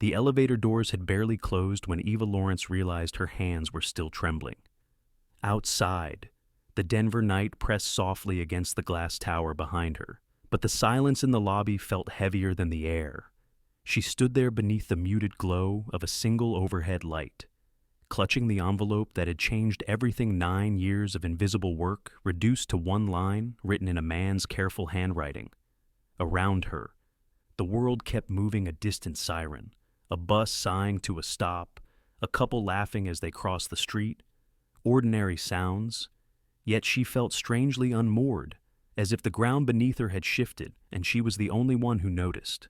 The elevator doors had barely closed when Eva Lawrence realized her hands were still trembling. Outside, the Denver night pressed softly against the glass tower behind her, but the silence in the lobby felt heavier than the air. She stood there beneath the muted glow of a single overhead light, clutching the envelope that had changed everything. 9 years of invisible work reduced to one line written in a man's careful handwriting. Around her, the world kept moving, a distant siren, a bus sighing to a stop, a couple laughing as they crossed the street. Ordinary sounds, yet she felt strangely unmoored, as if the ground beneath her had shifted and she was the only one who noticed.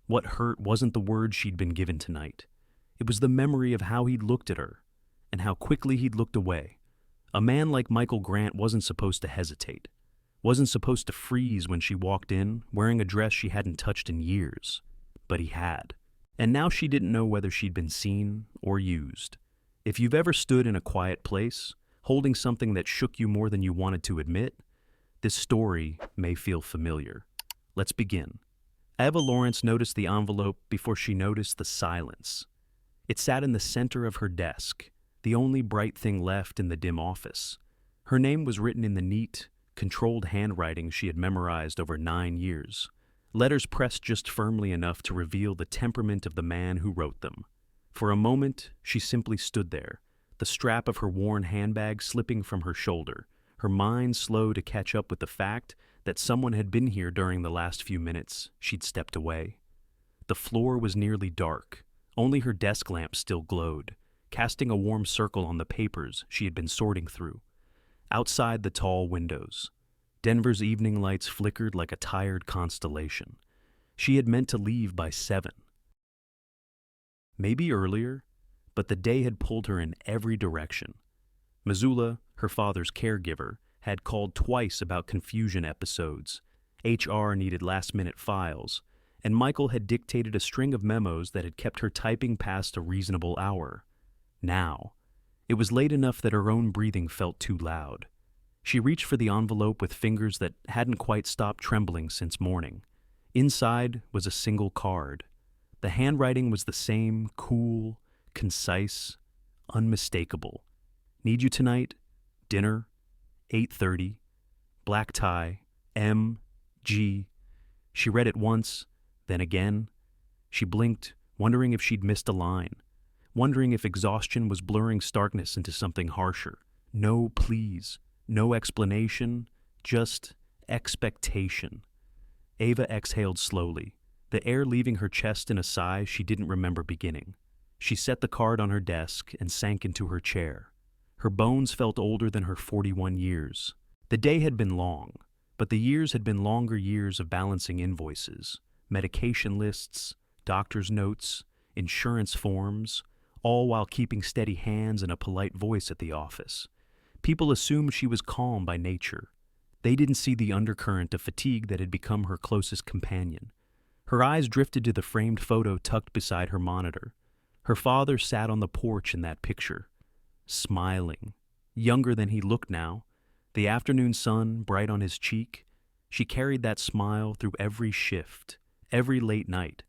What hurt wasn't the words she'd been given tonight. It was the memory of how he'd looked at her, and how quickly he'd looked away. A man like Michael Grant wasn't supposed to hesitate, wasn't supposed to freeze when she walked in, wearing a dress she hadn't touched in years. But he had. And now she didn't know whether she'd been seen or used. If you've ever stood in a quiet place, holding something that shook you more than you wanted to admit, this story may feel familiar. Let's begin. Eva Lawrence noticed the envelope before she noticed the silence. It sat in the center of her desk, the only bright thing left in the dim office. Her name was written in the neat, controlled handwriting she had memorized over 9 years, letters pressed just firmly enough to reveal the temperament of the man who wrote them. For a moment, she simply stood there, the strap of her worn handbag slipping from her shoulder, her mind slow to catch up with the fact that someone had been here during the last few minutes she'd stepped away. The floor was nearly dark. Only her desk lamp still glowed, casting a warm circle on the papers she had been sorting through. Outside the tall windows, Denver's evening lights flickered like a tired constellation. She had meant to leave by 7. Maybe earlier, but the day had pulled her in every direction. Missoula, her father's caregiver, had called twice about confusion episodes. HR needed last-minute files, and Michael had dictated a string of memos that had kept her typing past a reasonable hour. Now, it was late enough that her own breathing felt too loud. She reached for the envelope with fingers that hadn't quite stopped trembling since morning. Inside was a single card. The handwriting was the same, cool, concise, unmistakable. Need you tonight? Dinner? 8:30. Black tie. M.G. She read it once, then again. She blinked, wondering if she'd missed a line, wondering if exhaustion was blurring starkness into something harsher. No please, no explanation, just expectation. Eva exhaled slowly, the air leaving her chest in a sigh she didn't remember beginning. She set the card on her desk and sank into her chair. Her bones felt older than her 41 years. The day had been long, but the years had been longer years of balancing invoices, medication lists, doctor's notes, insurance forms, all while keeping steady hands and a polite voice at the office. People assumed she was calm by nature. They didn't see the undercurrent of fatigue that had become her closest companion. Her eyes drifted to the framed photo tucked beside her monitor. Her father sat on the porch in that picture, smiling, younger than he looked now, the afternoon sun bright on his cheek. She carried that smile through every shift, every late night,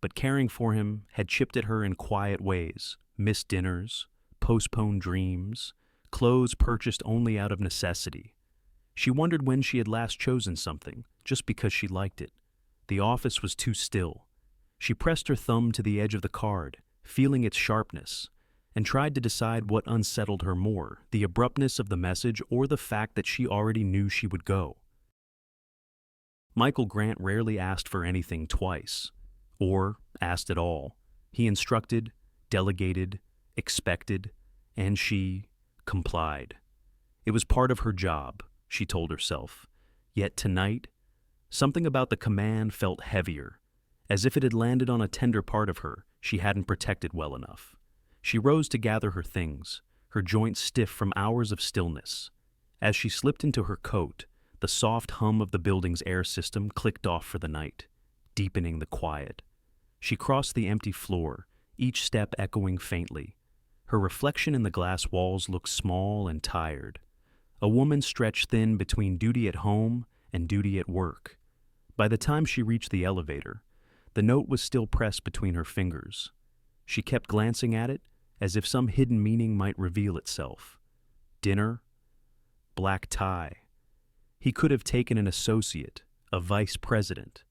but caring for him had chipped at her in quiet ways: missed dinners, postponed dreams, clothes purchased only out of necessity. She wondered when she had last chosen something, just because she liked it. The office was too still. She pressed her thumb to the edge of the card, feeling its sharpness, and tried to decide what unsettled her more, the abruptness of the message or the fact that she already knew she would go. Michael Grant rarely asked for anything twice, or asked at all. He instructed, delegated, expected, and she complied. It was part of her job, she told herself. Yet tonight, something about the command felt heavier, as if it had landed on a tender part of her she hadn't protected well enough. She rose to gather her things, her joints stiff from hours of stillness. As she slipped into her coat, the soft hum of the building's air system clicked off for the night, deepening the quiet. She crossed the empty floor, each step echoing faintly. Her reflection in the glass walls looked small and tired. A woman stretched thin between duty at home and duty at work. By the time she reached the elevator, the note was still pressed between her fingers. She kept glancing at it as if some hidden meaning might reveal itself. Dinner, black tie. He could have taken an associate, a vice president,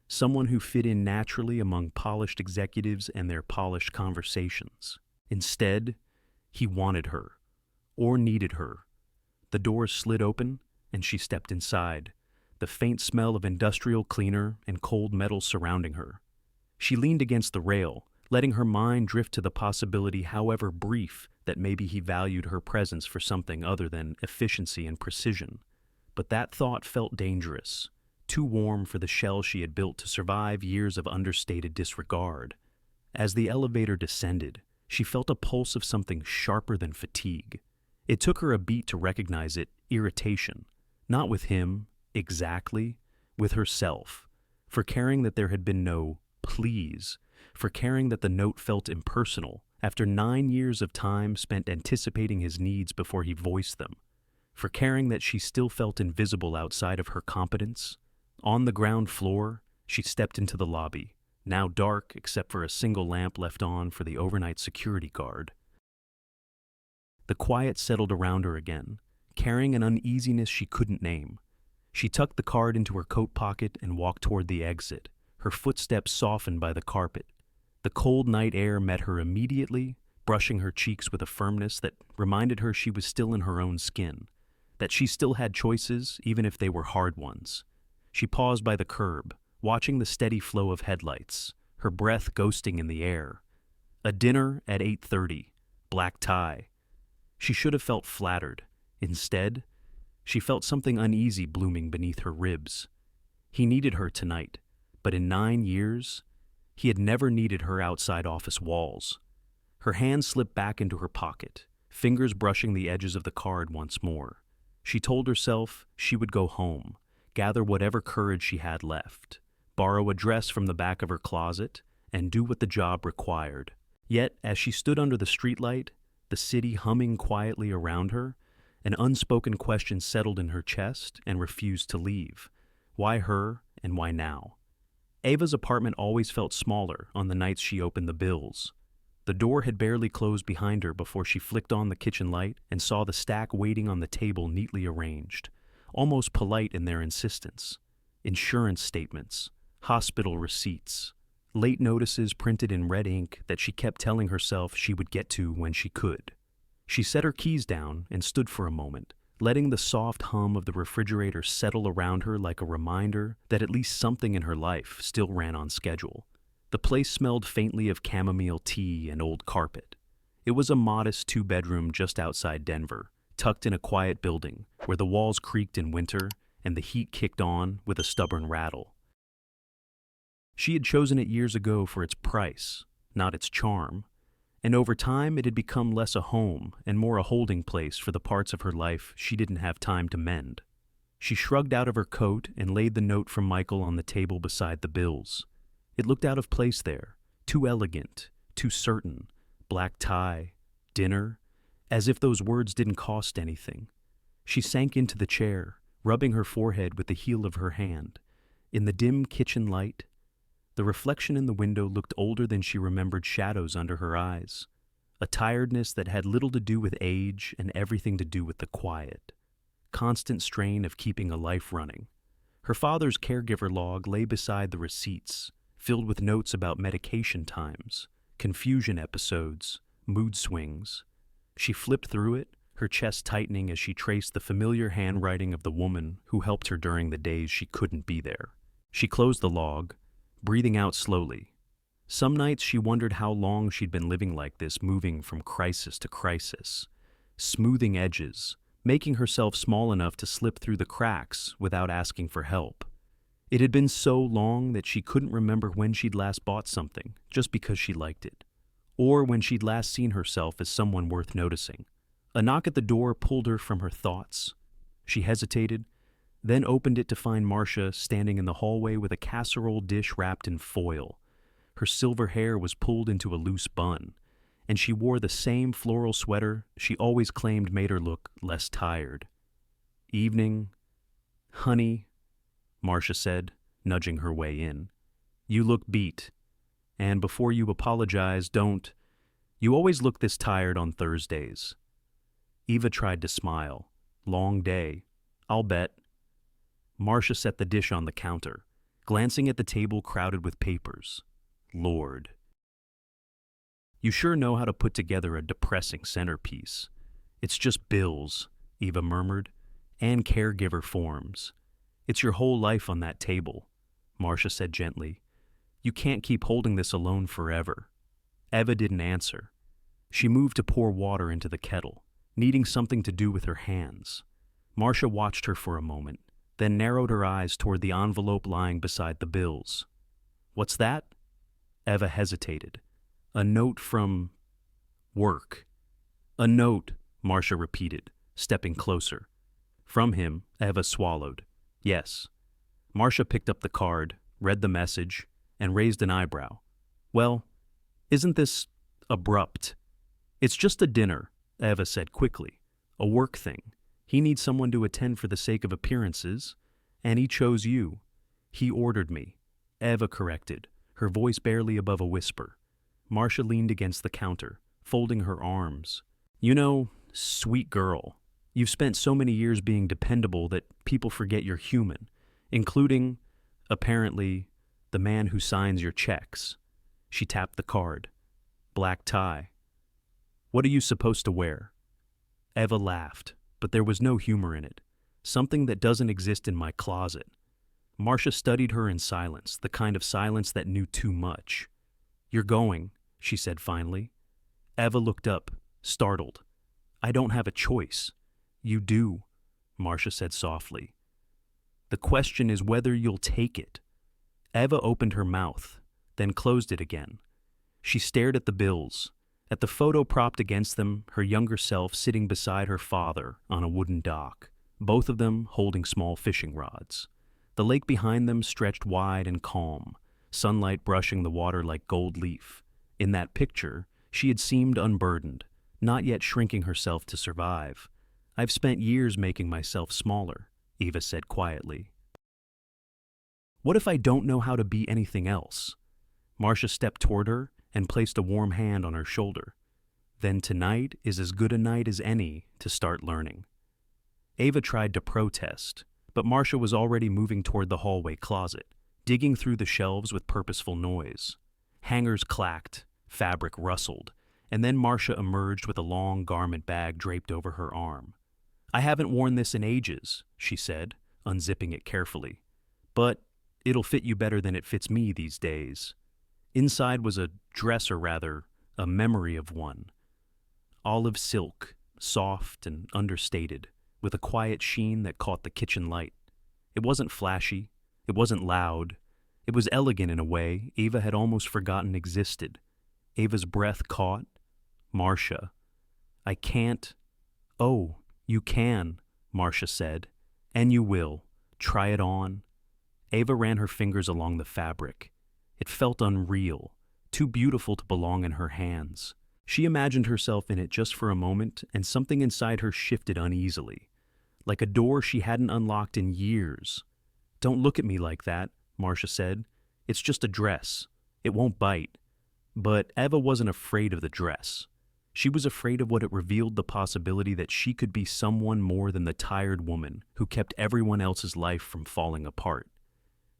someone who fit in naturally among polished executives and their polished conversations. Instead, he wanted her, or needed her. The doors slid open, and she stepped inside, the faint smell of industrial cleaner and cold metal surrounding her. She leaned against the rail, letting her mind drift to the possibility, however brief, that maybe he valued her presence for something other than efficiency and precision. But that thought felt dangerous, too warm for the shell she had built to survive years of understated disregard. As the elevator descended, she felt a pulse of something sharper than fatigue. It took her a beat to recognize it, irritation. Not with him, exactly, with herself, for caring that there had been no please, for caring that the note felt impersonal, after 9 years of time spent anticipating his needs before he voiced them, for caring that she still felt invisible outside of her competence. On the ground floor, she stepped into the lobby, now dark except for a single lamp left on for the overnight security guard. The quiet settled around her again, carrying an uneasiness she couldn't name. She tucked the card into her coat pocket and walked toward the exit, her footsteps softened by the carpet. The cold night air met her immediately, brushing her cheeks with a firmness that reminded her she was still in her own skin, that she still had choices, even if they were hard ones. She paused by the curb, watching the steady flow of headlights, her breath ghosting in the air. A dinner at 8:30, black tie. She should have felt flattered. Instead, she felt something uneasy blooming beneath her ribs. He needed her tonight, but in 9 years, he had never needed her outside office walls. Her hand slipped back into her pocket, fingers brushing the edges of the card once more. She told herself she would go home, gather whatever courage she had left, borrow a dress from the back of her closet, and do what the job required. Yet, as she stood under the streetlight, the city humming quietly around her, an unspoken question settled in her chest and refused to leave. Why her, and why now? Ava's apartment always felt smaller on the nights she opened the bills. The door had barely closed behind her before she flicked on the kitchen light and saw the stack waiting on the table neatly arranged, almost polite in their insistence. Insurance statements, hospital receipts, late notices printed in red ink that she kept telling herself she would get to when she could. She set her keys down and stood for a moment, letting the soft hum of the refrigerator settle around her like a reminder that at least something in her life still ran on schedule. The place smelled faintly of chamomile tea and old carpet. It was a modest 2-bedroom just outside Denver, tucked in a quiet building where the walls creaked in winter and the heat kicked on with a stubborn rattle. She had chosen it years ago for its price, not its charm, and over time it had become less a home and more a holding place for the parts of her life she didn't have time to mend. She shrugged out of her coat and laid the note from Michael on the table beside the bills. It looked out of place there, too elegant, too certain, black tie, dinner, as if those words didn't cost anything. She sank into the chair, rubbing her forehead with the heel of her hand. In the dim kitchen light, the reflection in the window looked older than she remembered shadows under her eyes, a tiredness that had little to do with age and everything to do with the quiet, constant strain of keeping a life running. Her father's caregiver log lay beside the receipts, filled with notes about medication times, confusion episodes, mood swings. She flipped through it, her chest tightening as she traced the familiar handwriting of the woman who helped her during the days she couldn't be there. She closed the log, breathing out slowly. Some nights she wondered how long she'd been living like this, moving from crisis to crisis, smoothing edges, making herself small enough to slip through the cracks without asking for help. It had been so long that she couldn't remember when she'd last bought something just because she liked it, or when she'd last seen herself as someone worth noticing. A knock at the door pulled her from her thoughts. She hesitated, then opened it to find Marcia standing in the hallway with a casserole dish wrapped in foil. Her silver hair was pulled into a loose bun, and she wore the same floral sweater she always claimed made her look less tired. "Evening, honey," Marcia said, nudging her way in. "You look beat." And before you apologize, don't. You always look this tired on Thursdays. Eva tried to smile. Long day. I'll bet. Marcia set the dish on the counter, glancing at the table crowded with papers. Lord. You sure know how to put together a depressing centerpiece. It's just bills, Eva murmured, and caregiver forms. It's your whole life on that table, Marcia said gently. You can't keep holding this alone forever. Eva didn't answer. She moved to pour water into the kettle, needing something to do with her hands. Marcia watched her for a moment, then narrowed her eyes toward the envelope lying beside the bills. What's that? Eva hesitated. A note from work. A note, Marcia repeated, stepping closer. From him, Eva swallowed. Yes. Marcia picked up the card, read the message, and raised an eyebrow. Well, isn't this abrupt? It's just a dinner, Eva said quickly. A work thing. He needs someone to attend for the sake of appearances, and he chose you. He ordered me, Eva corrected, her voice barely above a whisper. Marcia leaned against the counter, folding her arms. You know, sweet girl, you've spent so many years being dependable that people forget you're human, including, apparently, the man who signs your checks. She tapped the card. Black tie. What are you supposed to wear? Eva laughed, but there was no humor in it. Something that doesn't exist in my closet. Marcia studied her in silence, the kind of silence that knew too much. You're going, she said finally. Eva looked up, startled. I don't have a choice. You do, Marcia said softly. The question is whether you'll take it. Eva opened her mouth, then closed it again. She stared at the bills, at the photo propped against them, her younger self sitting beside her father on a wooden dock, both of them holding small fishing rods. The lake behind them stretched wide and calm, sunlight brushing the water like gold leaf. In that picture, she had seemed unburdened, not yet shrinking herself to survive. I've spent years making myself smaller, Eva said quietly. What if I don't know how to be anything else? Marcia stepped toward her and placed a warm hand on her shoulder. Then tonight is as good a night as any to start learning. Eva tried to protest, but Marcia was already moving toward the hallway closet, digging through the shelves with purposeful noise. Hangers clacked, fabric rustled, and then Marcia emerged with a long garment bag draped over her arm. I haven't worn this in ages, she said, unzipping it carefully. But it'll fit you better than it fits me these days. Inside was a dress, or rather, a memory of one. Olive silk, soft and understated, with a quiet sheen that caught the kitchen light. It wasn't flashy, it wasn't loud. It was elegant in a way Eva had almost forgotten existed. Eva's breath caught. Marcia. I can't. Oh, you can, Marcia said. And you will. Try it on. Eva ran her fingers along the fabric. It felt unreal, too beautiful to belong in her hands. She imagined herself in it just for a moment, and something inside her shifted uneasily, like a door she hadn't unlocked in years. Don't look at me like that, Marcia said. It's just a dress. It won't bite. But Eva wasn't afraid of the dress. She was afraid of what it revealed, the possibility that she could be someone more than the tired woman who kept everyone else's life from falling apart.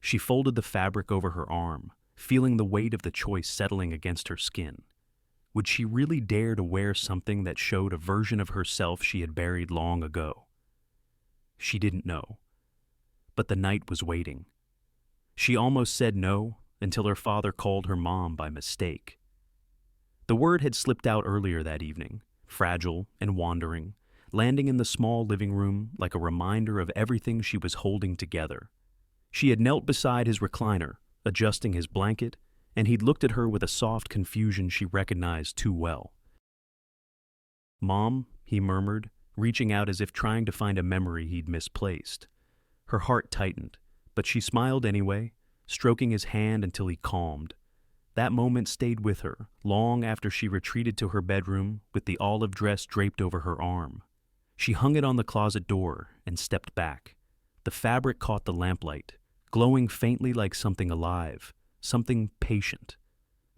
She folded the fabric over her arm, feeling the weight of the choice settling against her skin. Would she really dare to wear something that showed a version of herself she had buried long ago? She didn't know. But the night was waiting. She almost said no until her father called her mom by mistake. The word had slipped out earlier that evening, fragile and wandering, landing in the small living room like a reminder of everything she was holding together. She had knelt beside his recliner, adjusting his blanket, and he'd looked at her with a soft confusion she recognized too well. Mom, he murmured, reaching out as if trying to find a memory he'd misplaced. Her heart tightened, but she smiled anyway, stroking his hand until he calmed. That moment stayed with her, long after she retreated to her bedroom with the olive dress draped over her arm. She hung it on the closet door and stepped back. The fabric caught the lamplight, glowing faintly like something alive, something patient.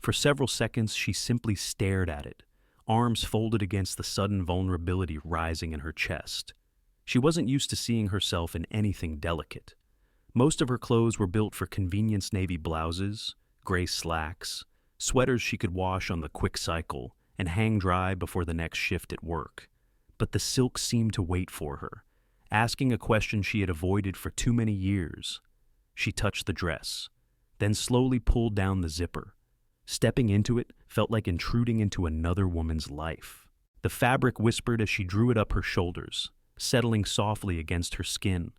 For several seconds, she simply stared at it, arms folded against the sudden vulnerability rising in her chest. She wasn't used to seeing herself in anything delicate. Most of her clothes were built for convenience navy blouses, gray slacks, sweaters she could wash on the quick cycle and hang dry before the next shift at work. But the silk seemed to wait for her, asking a question she had avoided for too many years. She touched the dress, then slowly pulled down the zipper. Stepping into it felt like intruding into another woman's life. The fabric whispered as she drew it up her shoulders, settling softly against her skin.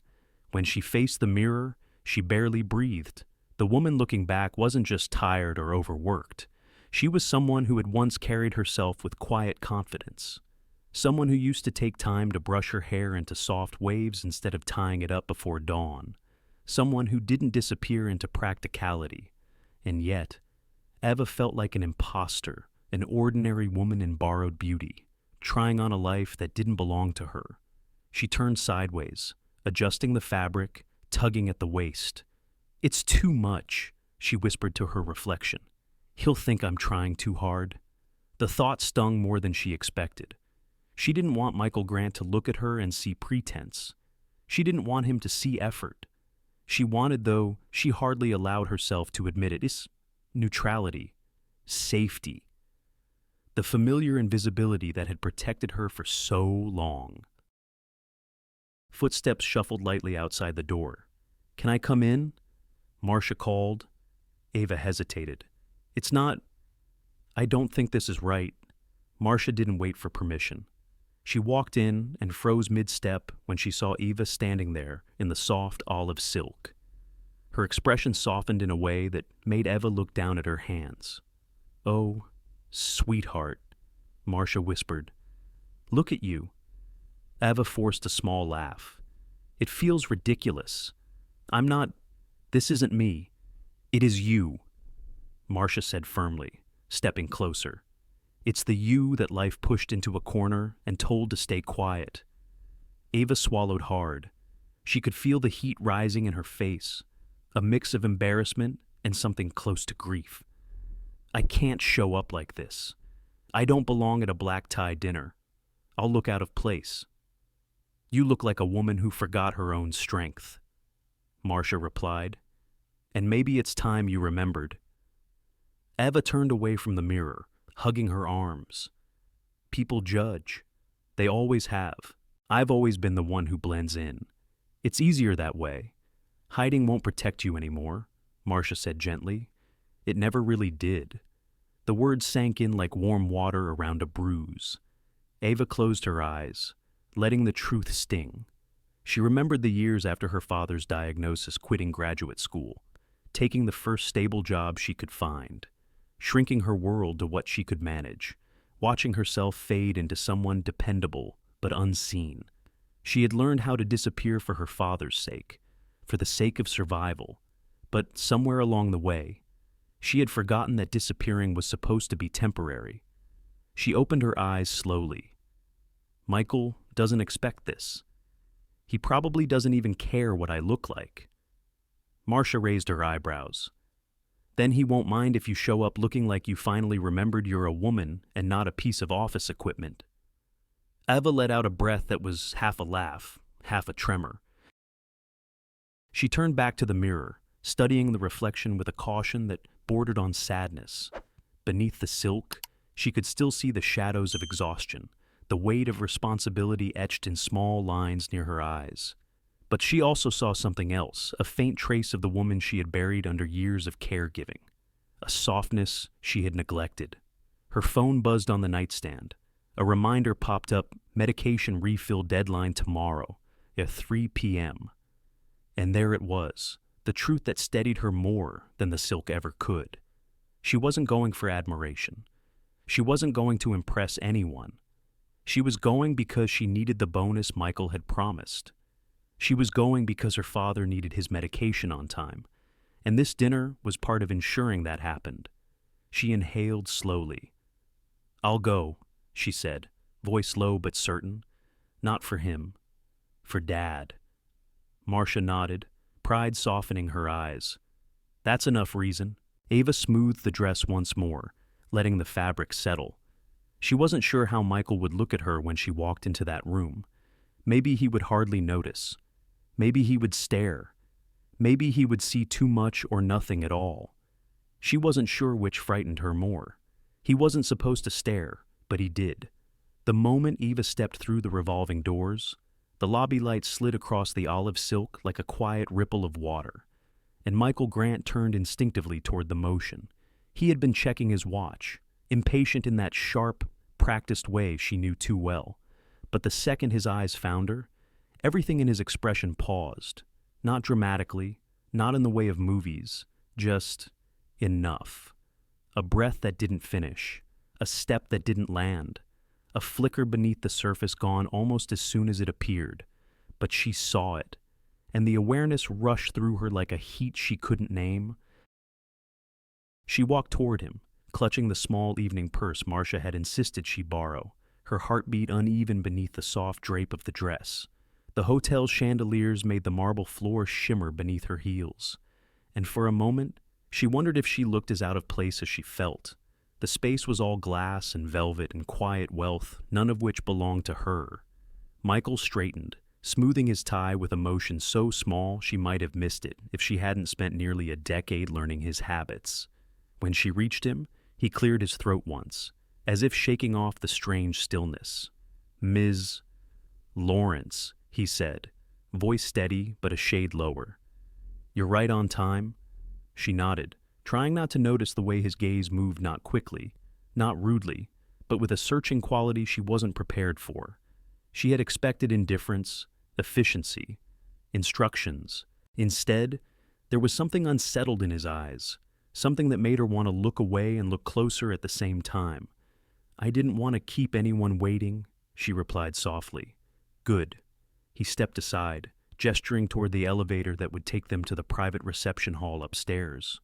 When she faced the mirror, she barely breathed. The woman looking back wasn't just tired or overworked. She was someone who had once carried herself with quiet confidence. Someone who used to take time to brush her hair into soft waves instead of tying it up before dawn. Someone who didn't disappear into practicality. And yet, Eva felt like an imposter, an ordinary woman in borrowed beauty, trying on a life that didn't belong to her. She turned sideways, adjusting the fabric, tugging at the waist. "It's too much," she whispered to her reflection. "He'll think I'm trying too hard." The thought stung more than she expected. She didn't want Michael Grant to look at her and see pretense. She didn't want him to see effort. She wanted, though she hardly allowed herself to admit it, is neutrality, safety. The familiar invisibility that had protected her for so long. Footsteps shuffled lightly outside the door. "Can I come in?" Marcia called. Eva hesitated. I don't think this is right." Marcia didn't wait for permission. She walked in and froze mid-step when she saw Eva standing there in the soft olive silk. Her expression softened in a way that made Eva look down at her hands. "Oh, sweetheart," Marcia whispered. "Look at you." Eva forced a small laugh. "It feels ridiculous. This isn't me. It is you," Marcia said firmly, stepping closer. "It's the you that life pushed into a corner and told to stay quiet." Eva swallowed hard. She could feel the heat rising in her face, a mix of embarrassment and something close to grief. "I can't show up like this. I don't belong at a black-tie dinner. I'll look out of place." "You look like a woman who forgot her own strength," Marcia replied. "And maybe it's time you remembered." Eva turned away from the mirror, hugging her arms. "People judge. They always have. I've always been the one who blends in. It's easier that way. Hiding won't protect you anymore," Marcia said gently. It never really did. The words sank in like warm water around a bruise. Eva closed her eyes, letting the truth sting. She remembered the years after her father's diagnosis quitting graduate school, taking the first stable job she could find, shrinking her world to what she could manage, watching herself fade into someone dependable but unseen. She had learned how to disappear for her father's sake, for the sake of survival, but somewhere along the way, she had forgotten that disappearing was supposed to be temporary. She opened her eyes slowly. Michael doesn't expect this. He probably doesn't even care what I look like. Marcia raised her eyebrows. "Then he won't mind if you show up looking like you finally remembered you're a woman and not a piece of office equipment." Eva let out a breath that was half a laugh, half a tremor. She turned back to the mirror, studying the reflection with a caution that bordered on sadness. Beneath the silk, she could still see the shadows of exhaustion, the weight of responsibility etched in small lines near her eyes. But she also saw something else, a faint trace of the woman she had buried under years of caregiving, a softness she had neglected. Her phone buzzed on the nightstand. A reminder popped up, medication refill deadline tomorrow at 3 p.m. And there it was, the truth that steadied her more than the silk ever could. She wasn't going for admiration. She wasn't going to impress anyone. She was going because she needed the bonus Michael had promised. She was going because her father needed his medication on time, and this dinner was part of ensuring that happened. She inhaled slowly. "I'll go," she said, voice low but certain. "Not for him. For Dad." Marcia nodded, pride softening her eyes. "That's enough reason. Ava smoothed the dress once more, letting the fabric settle. She wasn't sure how Michael would look at her when she walked into that room. Maybe he would hardly notice. Maybe he would stare. Maybe he would see too much or nothing at all. She wasn't sure which frightened her more. He wasn't supposed to stare, but he did. The moment Eva stepped through the revolving doors, the lobby light slid across the olive silk like a quiet ripple of water, and Michael Grant turned instinctively toward the motion. He had been checking his watch, impatient in that sharp, practiced way she knew too well. But the second his eyes found her, everything in his expression paused. Not dramatically, not in the way of movies, just enough. A breath that didn't finish, a step that didn't land, a flicker beneath the surface gone almost as soon as it appeared. But she saw it, and the awareness rushed through her like a heat she couldn't name. She walked toward him, clutching the small evening purse Marcia had insisted she borrow, her heartbeat uneven beneath the soft drape of the dress. The hotel's chandeliers made the marble floor shimmer beneath her heels, and for a moment, she wondered if she looked as out of place as she felt. The space was all glass and velvet and quiet wealth, none of which belonged to her. Michael straightened, smoothing his tie with a motion so small she might have missed it if she hadn't spent nearly a decade learning his habits. When she reached him, he cleared his throat once, as if shaking off the strange stillness. "Ms. Lawrence," he said, voice steady but a shade lower. "You're right on time?" She nodded, trying not to notice the way his gaze moved, not quickly, not rudely, but with a searching quality she wasn't prepared for. She had expected indifference, efficiency, instructions. Instead, there was something unsettled in his eyes, something that made her want to look away and look closer at the same time. "I didn't want to keep anyone waiting," she replied softly. "Good." He stepped aside, gesturing toward the elevator that would take them to the private reception hall upstairs.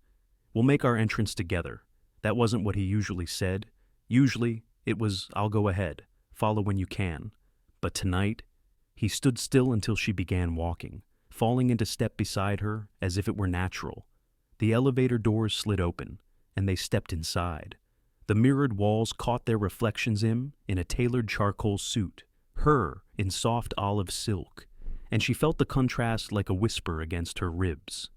"We'll make our entrance together." That wasn't what he usually said. Usually, it was, "I'll go ahead. Follow when you can." But tonight, he stood still until she began walking, falling into step beside her as if it were natural. The elevator doors slid open, and they stepped inside. The mirrored walls caught their reflections in a tailored charcoal suit, her in soft olive silk, and she felt the contrast like a whisper against her ribs.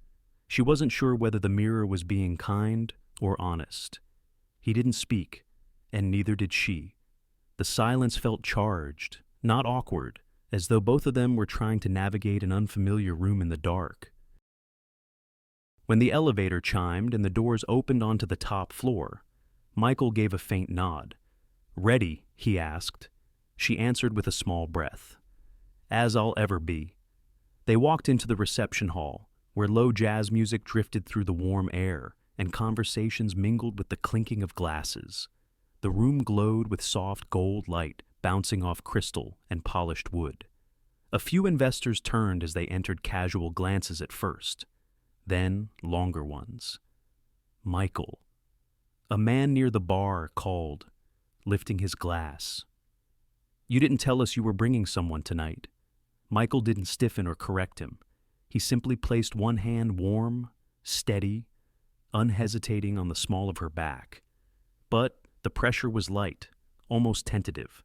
She wasn't sure whether the mirror was being kind or honest. He didn't speak, and neither did she. The silence felt charged, not awkward, as though both of them were trying to navigate an unfamiliar room in the dark. When the elevator chimed and the doors opened onto the top floor, Michael gave a faint nod. "Ready?" he asked. She answered with a small breath. "As I'll ever be." They walked into the reception hall, where low jazz music drifted through the warm air and conversations mingled with the clinking of glasses. The room glowed with soft gold light bouncing off crystal and polished wood. A few investors turned as they entered, casual glances at first, then longer ones. "Michael." A man near the bar called, lifting his glass. "You didn't tell us you were bringing someone tonight." Michael didn't stiffen or correct him. He simply placed one hand warm, steady, unhesitating on the small of her back. But the pressure was light, almost tentative.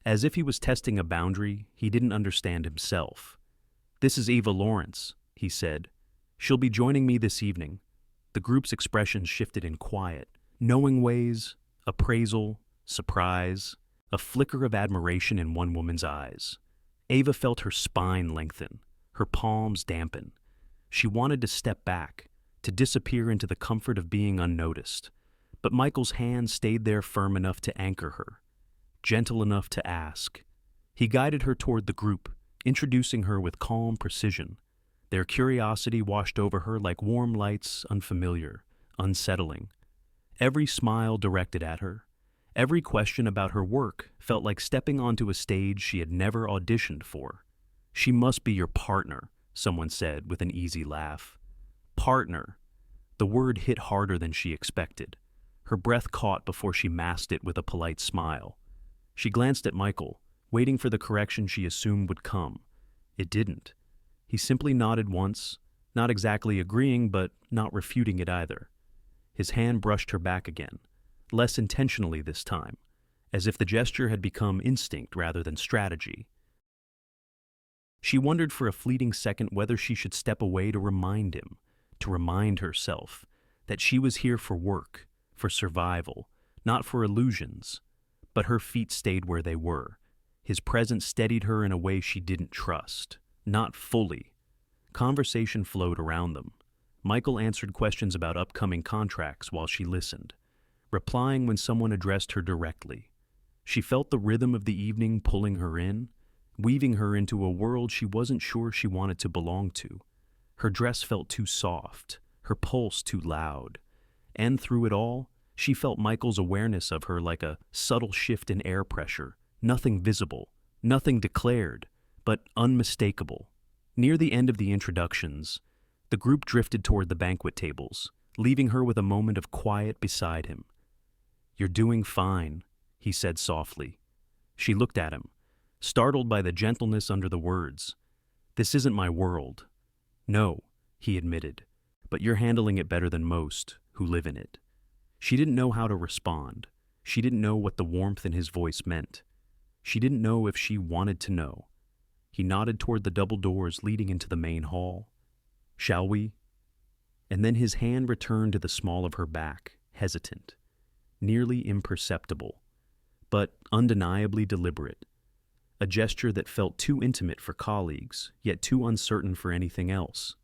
As if he was testing a boundary he didn't understand himself. "This is Eva Lawrence," he said. "She'll be joining me this evening." The group's expressions shifted in quiet. Knowing ways, appraisal, surprise, a flicker of admiration in one woman's eyes. Ava felt her spine lengthen, her palms dampen. She wanted to step back, to disappear into the comfort of being unnoticed. But Michael's hand stayed there firm enough to anchor her, gentle enough to ask. He guided her toward the group, introducing her with calm precision. Their curiosity washed over her like warm lights, unfamiliar, unsettling. Every smile directed at her, every question about her work felt like stepping onto a stage she had never auditioned for. "She must be your partner," someone said with an easy laugh. Partner. The word hit harder than she expected. Her breath caught before she masked it with a polite smile. She glanced at Michael, waiting for the correction she assumed would come. It didn't. He simply nodded once, not exactly agreeing, but not refuting it either. His hand brushed her back again, less intentionally this time, as if the gesture had become instinct rather than strategy. She wondered for a fleeting second whether she should step away to remind him, to remind herself, that she was here for work, for survival, not for illusions. But her feet stayed where they were. His presence steadied her in a way she didn't trust. Not fully. Conversation flowed around them. Michael answered questions about upcoming contracts while she listened, replying when someone addressed her directly. She felt the rhythm of the evening pulling her in, weaving her into a world she wasn't sure she wanted to belong to. Her dress felt too soft, her pulse too loud, and through it all, she felt Michael's awareness of her like a subtle shift in air pressure, nothing visible, nothing declared, but unmistakable. Near the end of the introductions, the group drifted toward the banquet tables, leaving her with a moment of quiet beside him. "You're doing fine," he said softly. She looked at him, startled by the gentleness under the words. "This isn't my world." "No," he admitted, "but you're handling it better than most who live in it." She didn't know how to respond. She didn't know what the warmth in his voice meant. She didn't know if she wanted to know. He nodded toward the double doors leading into the main hall. "Shall we?" And then his hand returned to the small of her back, hesitant, nearly imperceptible, but undeniably deliberate. A gesture that felt too intimate for colleagues, yet too uncertain for anything else.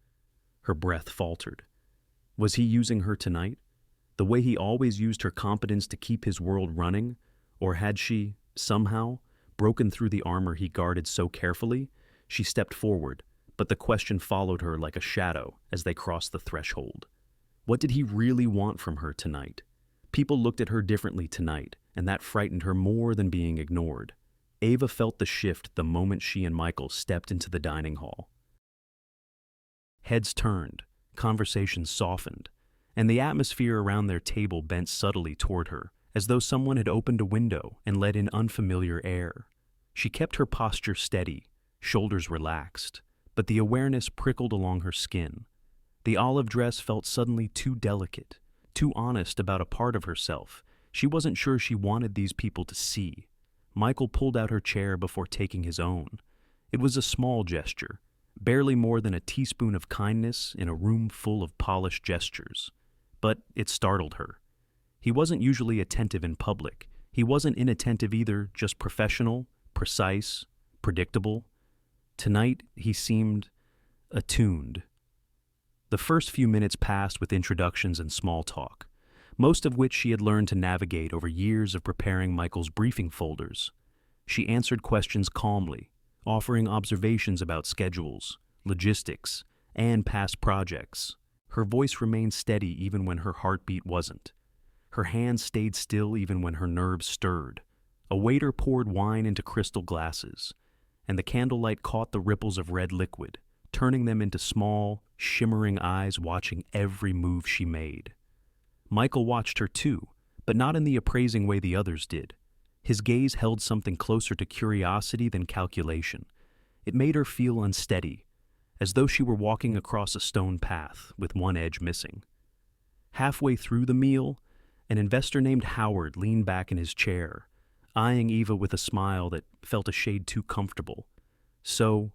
Her breath faltered. Was he using her tonight? The way he always used her competence to keep his world running? Or had she, somehow, broken through the armor he guarded so carefully? She stepped forward, but the question followed her like a shadow as they crossed the threshold. What did he really want from her tonight? People looked at her differently tonight, and that frightened her more than being ignored. Ava felt the shift the moment she and Michael stepped into the dining hall. Heads turned, conversations softened, and the atmosphere around their table bent subtly toward her, as though someone had opened a window and let in unfamiliar air. She kept her posture steady, shoulders relaxed, but the awareness prickled along her skin. The olive dress felt suddenly too delicate, too honest about a part of herself she wasn't sure she wanted these people to see. Michael pulled out her chair before taking his own. It was a small gesture, barely more than a teaspoon of kindness in a room full of polished gestures. But it startled her. He wasn't usually attentive in public. He wasn't inattentive either, just professional, precise, predictable. Tonight, he seemed attuned. The first few minutes passed with introductions and small talk, most of which she had learned to navigate over years of preparing Michael's briefing folders. She answered questions calmly, offering observations about schedules, logistics, and past projects. Her voice remained steady even when her heartbeat wasn't. Her hands stayed still even when her nerves stirred. A waiter poured wine into crystal glasses, and the candlelight caught the ripples of red liquid, turning them into small, shimmering eyes watching every move she made. Michael watched her too, but not in the appraising way the others did. His gaze held something closer to curiosity than calculation. It made her feel unsteady, as though she were walking across a stone path with one edge missing. Halfway through the meal, an investor named Howard leaned back in his chair, eyeing Eva with a smile that felt a shade too comfortable. "So,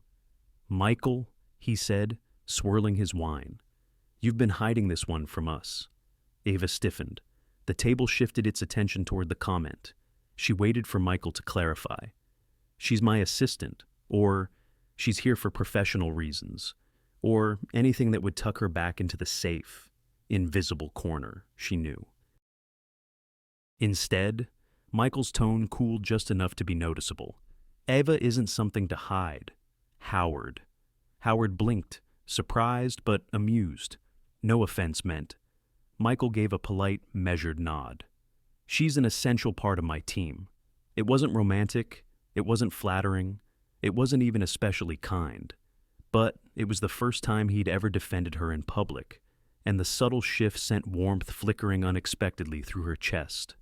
Michael," he said, swirling his wine, "you've been hiding this one from us." Ava stiffened. The table shifted its attention toward the comment. She waited for Michael to clarify. "She's my assistant," or "she's here for professional reasons," or anything that would tuck her back into the safe, invisible corner she knew. Instead, Michael's tone cooled just enough to be noticeable. "Eva isn't something to hide. Howard." Howard blinked, surprised but amused. No offense meant. Michael gave a polite, measured nod. "She's an essential part of my team." It wasn't romantic, it wasn't flattering, it wasn't even especially kind. But it was the first time he'd ever defended her in public, and the subtle shift sent warmth flickering unexpectedly through her chest.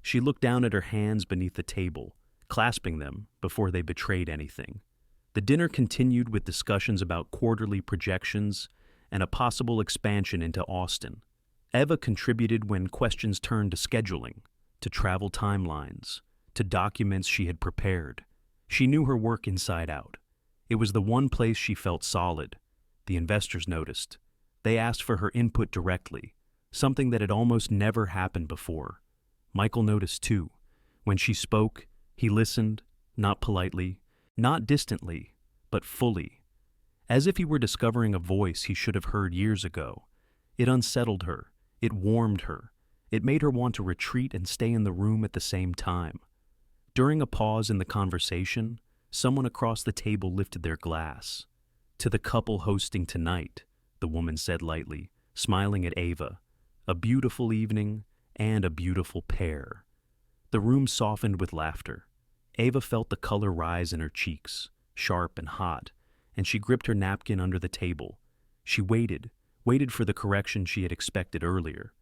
She looked down at her hands beneath the table, clasping them before they betrayed anything. The dinner continued with discussions about quarterly projections and a possible expansion into Austin. Eva contributed when questions turned to scheduling, to travel timelines, to documents she had prepared. She knew her work inside out. It was the one place she felt solid. The investors noticed. They asked for her input directly, something that had almost never happened before. Michael noticed too. When she spoke, he listened, not politely, not distantly, but fully, as if he were discovering a voice he should have heard years ago. It unsettled her. It warmed her. It made her want to retreat and stay in the room at the same time. During a pause in the conversation, someone across the table lifted their glass. "To the couple hosting tonight," the woman said lightly, smiling at Ava. "A beautiful evening and a beautiful pair." The room softened with laughter. Ava felt the color rise in her cheeks, sharp and hot, and she gripped her napkin under the table. She waited for the correction she had expected earlier.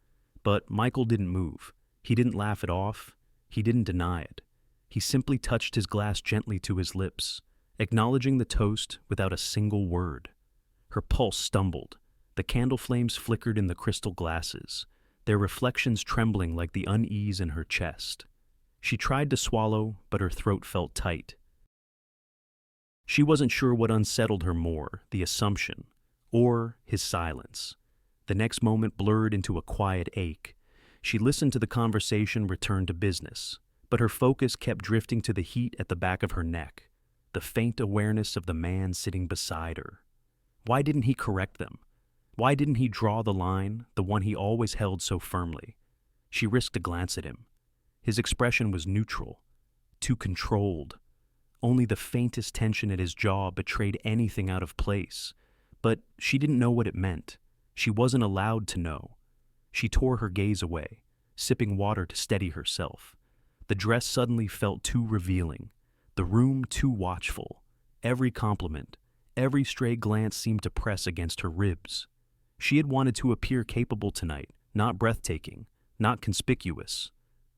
But Michael didn't move. He didn't laugh it off. He didn't deny it. He simply touched his glass gently to his lips, acknowledging the toast without a single word. Her pulse stumbled. The candle flames flickered in the crystal glasses, their reflections trembling like the unease in her chest. She tried to swallow, but her throat felt tight. She wasn't sure what unsettled her more, the assumption, or his silence. The next moment blurred into a quiet ache. She listened to the conversation return to business, but her focus kept drifting to the heat at the back of her neck, the faint awareness of the man sitting beside her. Why didn't he correct them? Why didn't he draw the line, the one he always held so firmly? She risked a glance at him. His expression was neutral, too controlled. Only the faintest tension at his jaw betrayed anything out of place. But she didn't know what it meant. She wasn't allowed to know. She tore her gaze away, sipping water to steady herself. The dress suddenly felt too revealing, the room too watchful. Every compliment, every stray glance seemed to press against her ribs. She had wanted to appear capable tonight, not breathtaking, not conspicuous,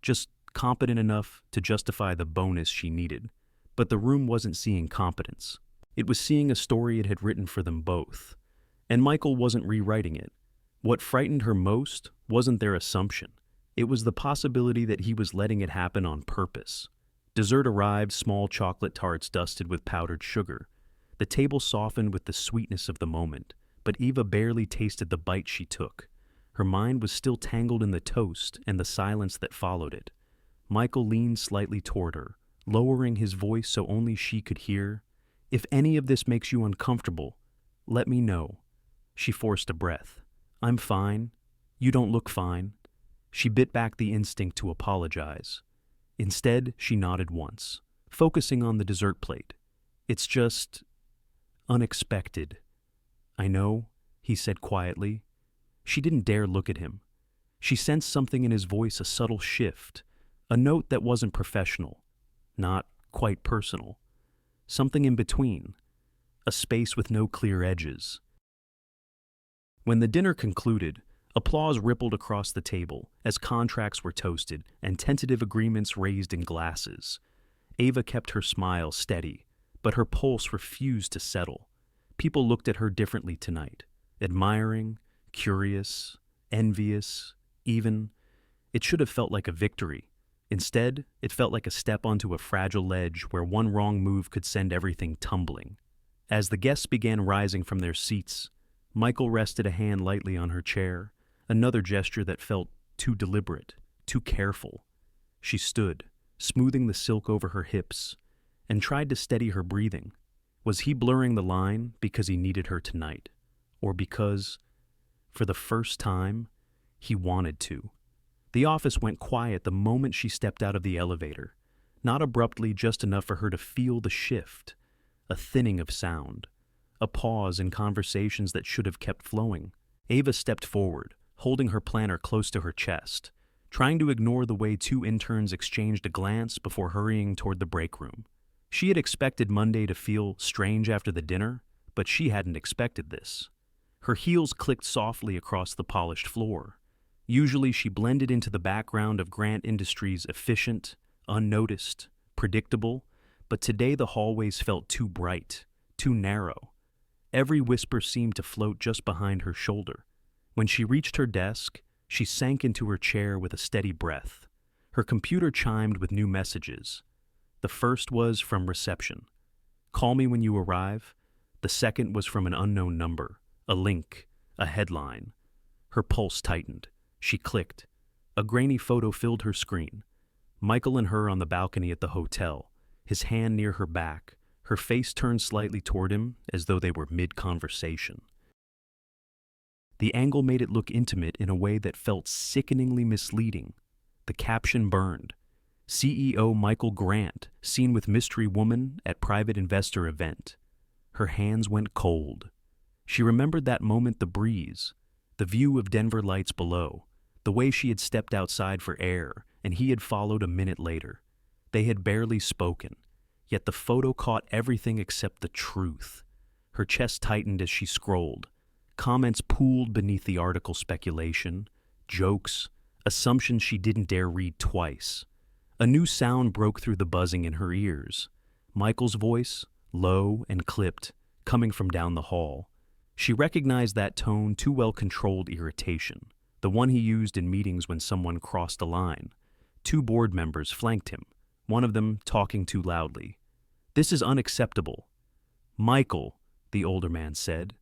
just competent enough to justify the bonus she needed. But the room wasn't seeing competence. It was seeing a story it had written for them both. And Michael wasn't rewriting it. What frightened her most wasn't their assumption. It was the possibility that he was letting it happen on purpose. Dessert arrived, small chocolate tarts dusted with powdered sugar. The table softened with the sweetness of the moment, but Eva barely tasted the bite she took. Her mind was still tangled in the toast and the silence that followed it. Michael leaned slightly toward her, lowering his voice so only she could hear. "If any of this makes you uncomfortable, let me know." She forced a breath. "I'm fine. You don't look fine." She bit back the instinct to apologize. Instead, she nodded once, focusing on the dessert plate. "It's just unexpected." "I know," he said quietly. She didn't dare look at him. She sensed something in his voice, a subtle shift, a note that wasn't professional, not quite personal. Something in between, a space with no clear edges. When the dinner concluded, applause rippled across the table as contracts were toasted and tentative agreements raised in glasses. Ava kept her smile steady, but her pulse refused to settle. People looked at her differently tonight, admiring, curious, envious, even. It should have felt like a victory. Instead, it felt like a step onto a fragile ledge where one wrong move could send everything tumbling. As the guests began rising from their seats, Michael rested a hand lightly on her chair, another gesture that felt too deliberate, too careful. She stood, smoothing the silk over her hips, and tried to steady her breathing. Was he blurring the line because he needed her tonight, or because, for the first time, he wanted to? The office went quiet the moment she stepped out of the elevator, not abruptly, just enough for her to feel the shift, a thinning of sound, a pause in conversations that should have kept flowing. Ava stepped forward, holding her planner close to her chest, trying to ignore the way two interns exchanged a glance before hurrying toward the break room. She had expected Monday to feel strange after the dinner, but she hadn't expected this. Her heels clicked softly across the polished floor. Usually she blended into the background of Grant Industries, efficient, unnoticed, predictable, but today the hallways felt too bright, too narrow. Every whisper seemed to float just behind her shoulder. When she reached her desk, She sank into her chair with a steady breath. Her computer chimed with new messages. The first was from reception. "Call me when you arrive." The second was from an unknown number, a link, a headline. Her pulse tightened. She clicked. A grainy photo filled her screen. Michael and her on the balcony at the hotel, his hand near her back, her face turned slightly toward him as though they were mid-conversation. The angle made it look intimate in a way that felt sickeningly misleading. The caption burned. CEO Michael Grant, seen with mystery woman at private investor event. Her hands went cold. She remembered that moment, the breeze, the view of Denver lights below, the way she had stepped outside for air, and he had followed a minute later. They had barely spoken, yet the photo caught everything except the truth. Her chest tightened as she scrolled. Comments pooled beneath the article, speculation, jokes, assumptions she didn't dare read twice. A new sound broke through the buzzing in her ears. Michael's voice, low and clipped, coming from down the hall. She recognized that tone, too well-controlled irritation, the one he used in meetings when someone crossed a line. Two board members flanked him, one of them talking too loudly. "This is unacceptable." "Michael," the older man said,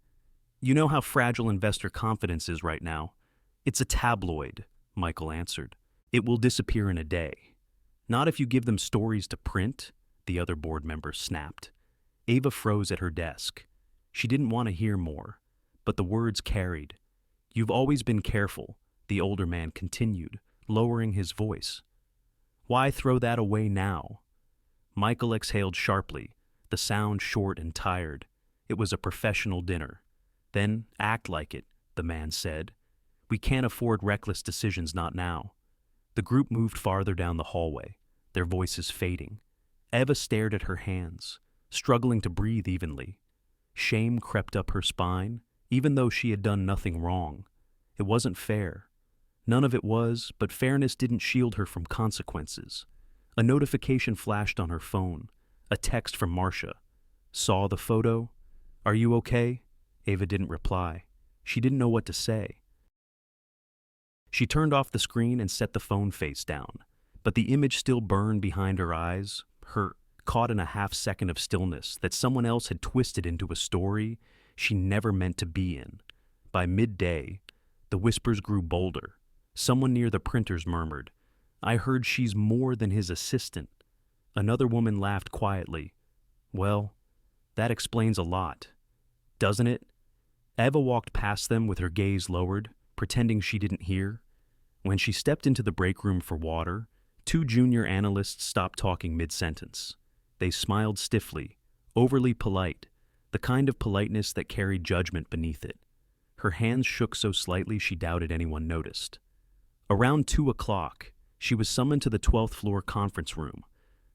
"you know how fragile investor confidence is right now." "It's a tabloid," Michael answered. "It will disappear in a day." "Not if you give them stories to print," the other board member snapped. Ava froze at her desk. She didn't want to hear more, but the words carried. "You've always been careful," the older man continued, lowering his voice. "Why throw that away now?" Michael exhaled sharply, the sound short and tired. It was a professional dinner. "Then act like it," the man said. "We can't afford reckless decisions, not now." The group moved farther down the hallway, their voices fading. Eva stared at her hands, struggling to breathe evenly. Shame crept up her spine, even though she had done nothing wrong. It wasn't fair. None of it was, but fairness didn't shield her from consequences. A notification flashed on her phone, a text from Marcia. "Saw the photo? Are you okay?" Ava didn't reply. She didn't know what to say. She turned off the screen and set the phone face down, but the image still burned behind her eyes, hurt, caught in a half-second of stillness that someone else had twisted into a story she never meant to be in. By midday, the whispers grew bolder. Someone near the printers murmured, "I heard she's more than his assistant." Another woman laughed quietly. "Well, that explains a lot, doesn't it?" Eva walked past them with her gaze lowered, pretending she didn't hear. When she stepped into the break room for water, two junior analysts stopped talking mid-sentence. They smiled stiffly, overly polite, the kind of politeness that carried judgment beneath it. Her hands shook so slightly she doubted anyone noticed. Around 2 o'clock, she was summoned to the 12th floor conference room.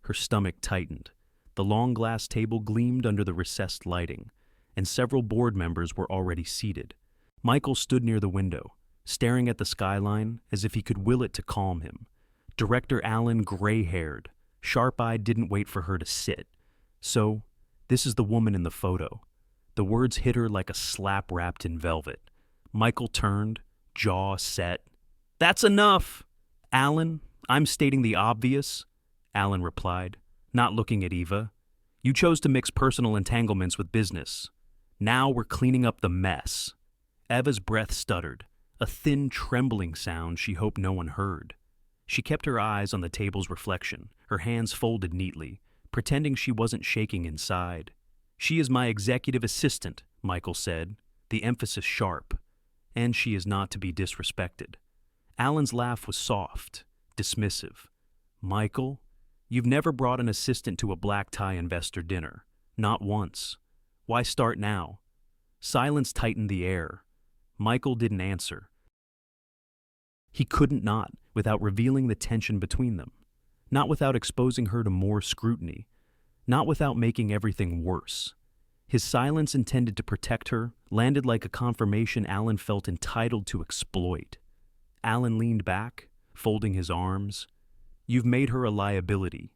Her stomach tightened. The long glass table gleamed under the recessed lighting, and several board members were already seated. Michael stood near the window, staring at the skyline as if he could will it to calm him. Director Allen, gray-haired, sharp-eyed, didn't wait for her to sit. "So, this is the woman in the photo." The words hit her like a slap wrapped in velvet. Michael turned, jaw set. "That's enough!" "Allen, I'm stating the obvious," Allen replied, not looking at Eva. "You chose to mix personal entanglements with business. Now we're cleaning up the mess." Eva's breath stuttered, a thin, trembling sound she hoped no one heard. She kept her eyes on the table's reflection, her hands folded neatly, pretending she wasn't shaking inside. "She is my executive assistant," Michael said, the emphasis sharp, "and she is not to be disrespected." Allen's laugh was soft, dismissive. "Michael, you've never brought an assistant to a black-tie investor dinner. Not once. Why start now?" Silence tightened the air. Michael didn't answer. He couldn't not, without revealing the tension between them. Not without exposing her to more scrutiny. Not without making everything worse. His silence, intended to protect her, landed like a confirmation Allen felt entitled to exploit. Allen leaned back, folding his arms. "You've made her a liability."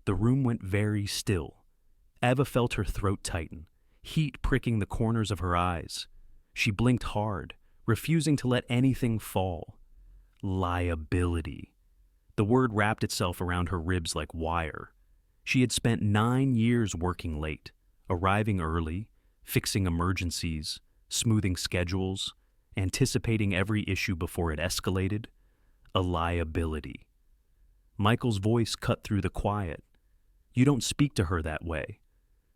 The room went very still. Eva felt her throat tighten, heat pricking the corners of her eyes. She blinked hard, refusing to let anything fall. Liability. The word wrapped itself around her ribs like wire. She had spent 9 years working late, arriving early, fixing emergencies, smoothing schedules, anticipating every issue before it escalated. A liability. Michael's voice cut through the quiet. You don't speak to her that way.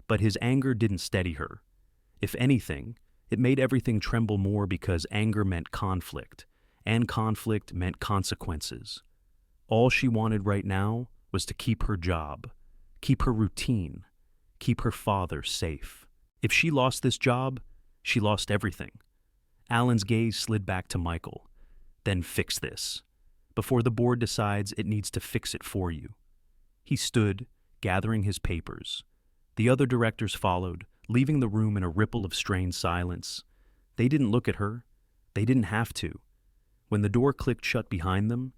But his anger didn't steady her. If anything, it made everything tremble more because anger meant conflict, and conflict meant consequences. All she wanted right now was to keep her job, keep her routine, keep her father safe. If she lost this job, she lost everything. Alan's gaze slid back to Michael. Then fix this, before the board decides it needs to fix it for you. He stood, gathering his papers. The other directors followed, leaving the room in a ripple of strained silence. They didn't look at her. They didn't have to. When the door clicked shut behind them,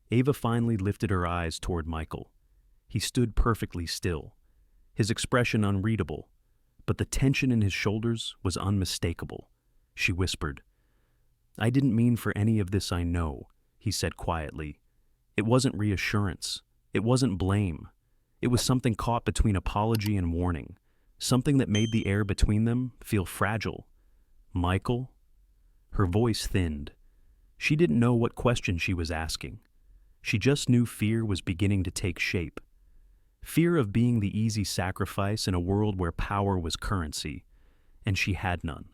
Ava finally lifted her eyes toward Michael. He stood perfectly still, his expression unreadable, but the tension in his shoulders was unmistakable. She whispered, I didn't mean for any of this, I know, he said quietly. It wasn't reassurance. It wasn't blame. It was something caught between apology and warning, something that made the air between them feel fragile. Michael? Her voice thinned. She didn't know what question she was asking. She just knew fear was beginning to take shape. Fear of being the easy sacrifice in a world where power was currency, and she had none.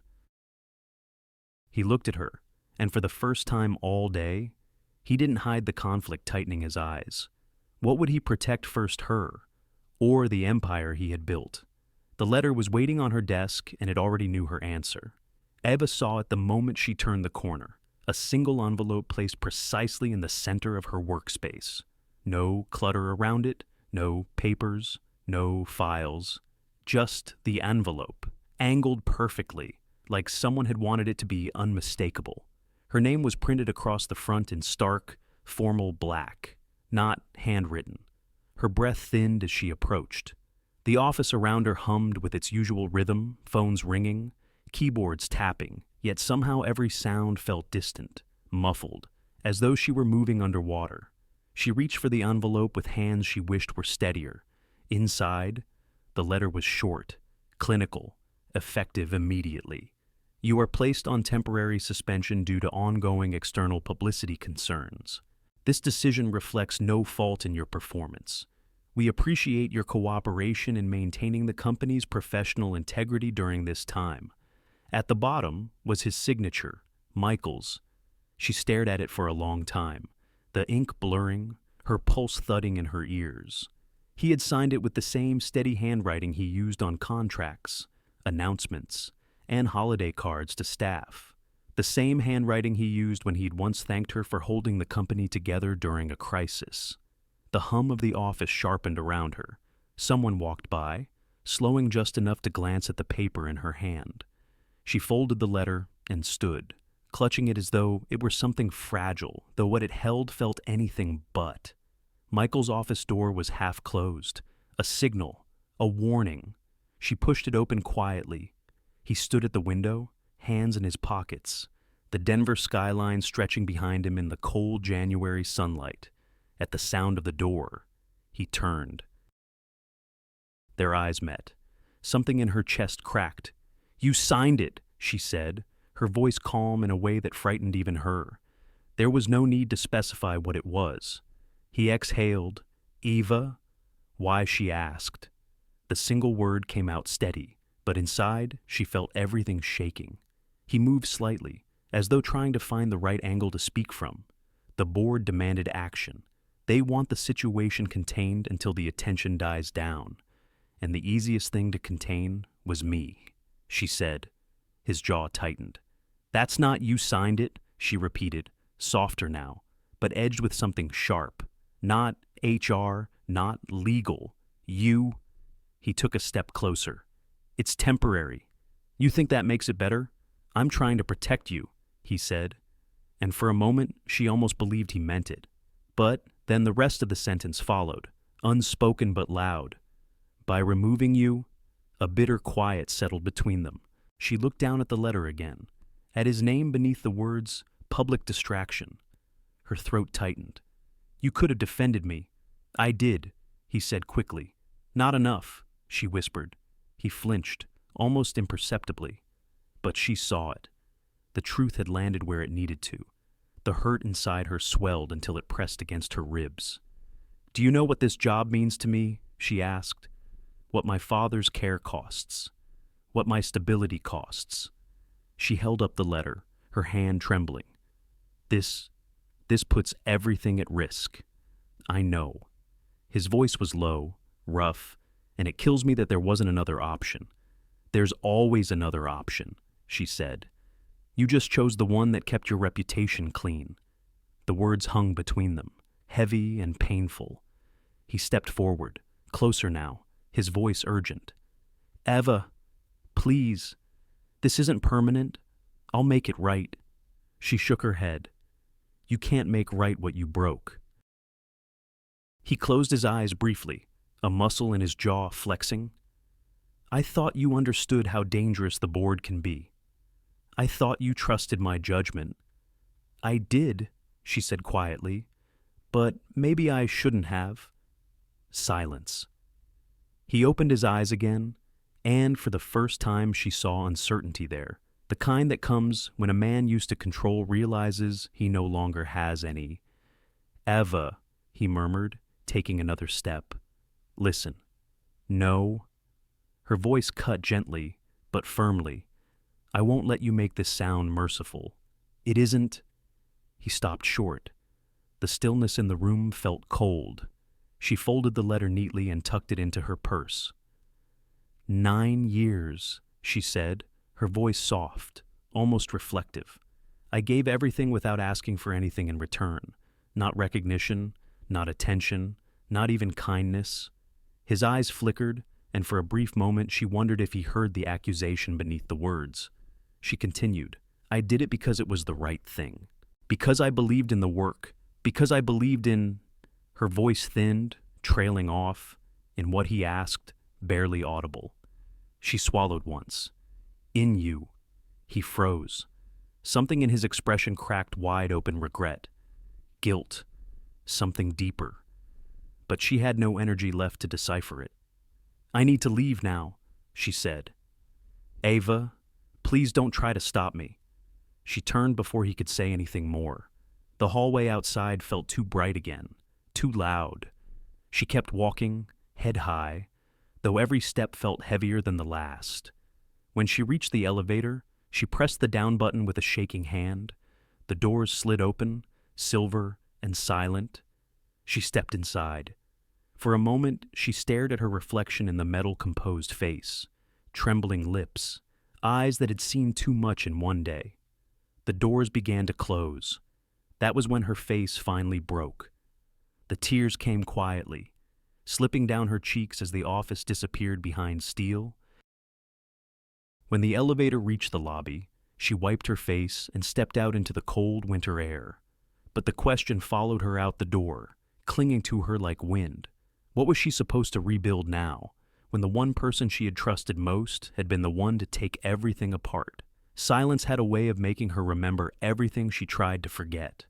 He looked at her, and for the first time all day, he didn't hide the conflict tightening his eyes. What would he protect first, her, or the empire he had built? The letter was waiting on her desk, and it already knew her answer. Eva saw it the moment she turned the corner, a single envelope placed precisely in the center of her workspace. No clutter around it, no papers, no files, just the envelope, angled perfectly, like someone had wanted it to be unmistakable. Her name was printed across the front in stark, formal black, not handwritten. Her breath thinned as she approached. The office around her hummed with its usual rhythm, phones ringing, keyboards tapping, yet somehow every sound felt distant, muffled, as though she were moving underwater. She reached for the envelope with hands she wished were steadier. Inside, the letter was short, clinical, effective immediately. You are placed on temporary suspension due to ongoing external publicity concerns. This decision reflects no fault in your performance. We appreciate your cooperation in maintaining the company's professional integrity during this time. At the bottom was his signature, Michael's. She stared at it for a long time, the ink blurring, her pulse thudding in her ears. He had signed it with the same steady handwriting he used on contracts, announcements, and holiday cards to staff. The same handwriting he used when he'd once thanked her for holding the company together during a crisis. The hum of the office sharpened around her. Someone walked by, slowing just enough to glance at the paper in her hand. She folded the letter and stood, clutching it as though it were something fragile, though what it held felt anything but. Michael's office door was half closed, a signal, a warning. She pushed it open quietly. He stood at the window, hands in his pockets, the Denver skyline stretching behind him in the cold January sunlight. At the sound of the door, he turned. Their eyes met. Something in her chest cracked. "You signed it," she said, her voice calm in a way that frightened even her. There was no need to specify what it was. He exhaled. "Eva?" "Why?" she asked. The single word came out steady, but inside she felt everything shaking. He moved slightly, as though trying to find the right angle to speak from. The board demanded action. They want the situation contained until the attention dies down. And the easiest thing to contain was me, she said. His jaw tightened. "That's not you signed it," she repeated, softer now, but edged with something sharp. "Not HR, not legal. You." He took a step closer. "It's temporary. You think that makes it better? I'm trying to protect you," he said. And for a moment, she almost believed he meant it. But then the rest of the sentence followed, unspoken but loud. "By removing you," a bitter quiet settled between them. She looked down at the letter again, at his name beneath the words, "public distraction." Her throat tightened. "You could have defended me." "I did," he said quickly. "Not enough," she whispered. He flinched, almost imperceptibly. But she saw it. The truth had landed where it needed to. The hurt inside her swelled until it pressed against her ribs. "Do you know what this job means to me?" she asked. "What my father's care costs. What my stability costs." She held up the letter, her hand trembling. This puts everything at risk. I know." His voice was low, rough, and it kills me that there wasn't another option. "There's always another option," she said. "You just chose the one that kept your reputation clean." The words hung between them, heavy and painful. He stepped forward, closer now, his voice urgent. "Eva, please. This isn't permanent. I'll make it right." She shook her head. "You can't make right what you broke." He closed his eyes briefly, a muscle in his jaw flexing. "I thought you understood how dangerous the board can be. I thought you trusted my judgment." "I did," she said quietly, "but maybe I shouldn't have." Silence. He opened his eyes again, and for the first time she saw uncertainty there, the kind that comes when a man used to control realizes he no longer has any. "Eva," he murmured, taking another step. "Listen. No." Her voice cut gently, but firmly. "I won't let you make this sound merciful. It isn't—" He stopped short. The stillness in the room felt cold. She folded the letter neatly and tucked it into her purse. 9 years, she said, her voice soft, almost reflective. "I gave everything without asking for anything in return. Not recognition, not attention, not even kindness." His eyes flickered, and for a brief moment she wondered if he heard the accusation beneath the words. She continued, "I did it because it was the right thing. Because I believed in the work. Because I believed in—" Her voice thinned, trailing off, in what he asked, barely audible. She swallowed once. "In you." He froze. Something in his expression cracked wide open regret. Guilt. Something deeper. But she had no energy left to decipher it. "I need to leave now," she said. "Eva, please don't try to stop me." She turned before he could say anything more. The hallway outside felt too bright again, too loud. She kept walking, head high, though every step felt heavier than the last. When she reached the elevator, she pressed the down button with a shaking hand. The doors slid open, silver and silent. She stepped inside. For a moment, she stared at her reflection in the metal-composed face, trembling lips, eyes that had seen too much in one day. The doors began to close. That was when her face finally broke. The tears came quietly, slipping down her cheeks as the office disappeared behind steel. When the elevator reached the lobby, she wiped her face and stepped out into the cold winter air. But the question followed her out the door, clinging to her like wind. What was she supposed to rebuild now, when the one person she had trusted most had been the one to take everything apart? Silence had a way of making her remember everything she tried to forget.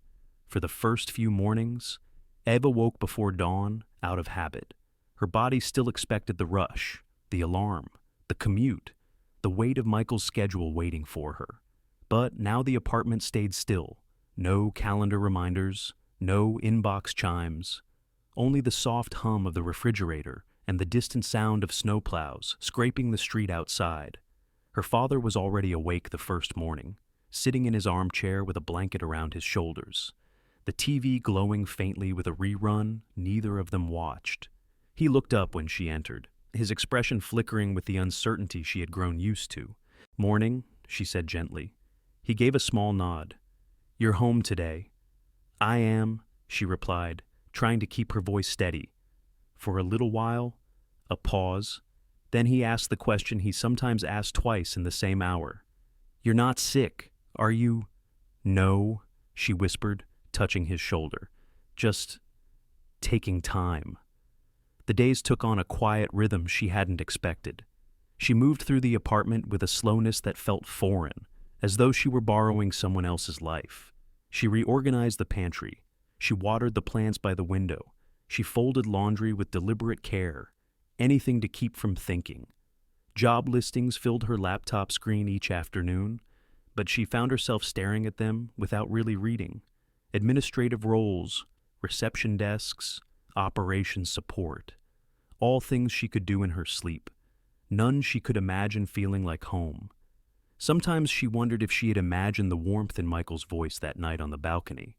For the first few mornings, Eva woke before dawn, out of habit. Her body still expected the rush, the alarm, the commute, the weight of Michael's schedule waiting for her. But now the apartment stayed still. No calendar reminders, no inbox chimes, only the soft hum of the refrigerator and the distant sound of snowplows scraping the street outside. Her father was already awake the first morning, sitting in his armchair with a blanket around his shoulders. The TV glowing faintly with a rerun neither of them watched. He looked up when she entered, his expression flickering with the uncertainty she had grown used to. "Morning," she said gently. He gave a small nod. "You're home today." "I am," she replied, trying to keep her voice steady. For a little while, a pause. Then he asked the question he sometimes asked twice in the same hour. "You're not sick, are you?" "No," she whispered, touching his shoulder. "Just taking time." The days took on a quiet rhythm she hadn't expected. She moved through the apartment with a slowness that felt foreign, as though she were borrowing someone else's life. She reorganized the pantry, She watered the plants by the window. She folded laundry with deliberate care, anything to keep from thinking. Job listings filled her laptop screen each afternoon, but she found herself staring at them without really reading. Administrative roles, reception desks, operations support, all things she could do in her sleep. None she could imagine feeling like home. Sometimes she wondered if she had imagined the warmth in Michael's voice that night on the balcony.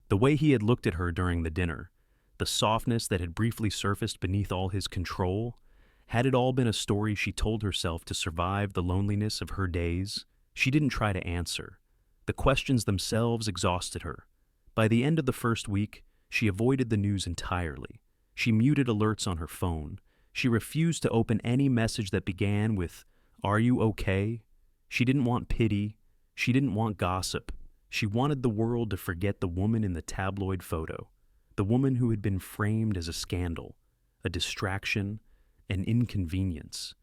The way he had looked at her during the dinner, the softness that had briefly surfaced beneath all his control, had it all been a story she told herself to survive the loneliness of her days? She didn't try to answer. The questions themselves exhausted her. By the end of the first week, she avoided the news entirely. She muted alerts on her phone. She refused to open any message that began with, "Are you okay?" She didn't want pity. She didn't want gossip. She wanted the world to forget the woman in the tabloid photo, the woman who had been framed as a scandal, a distraction, an inconvenience.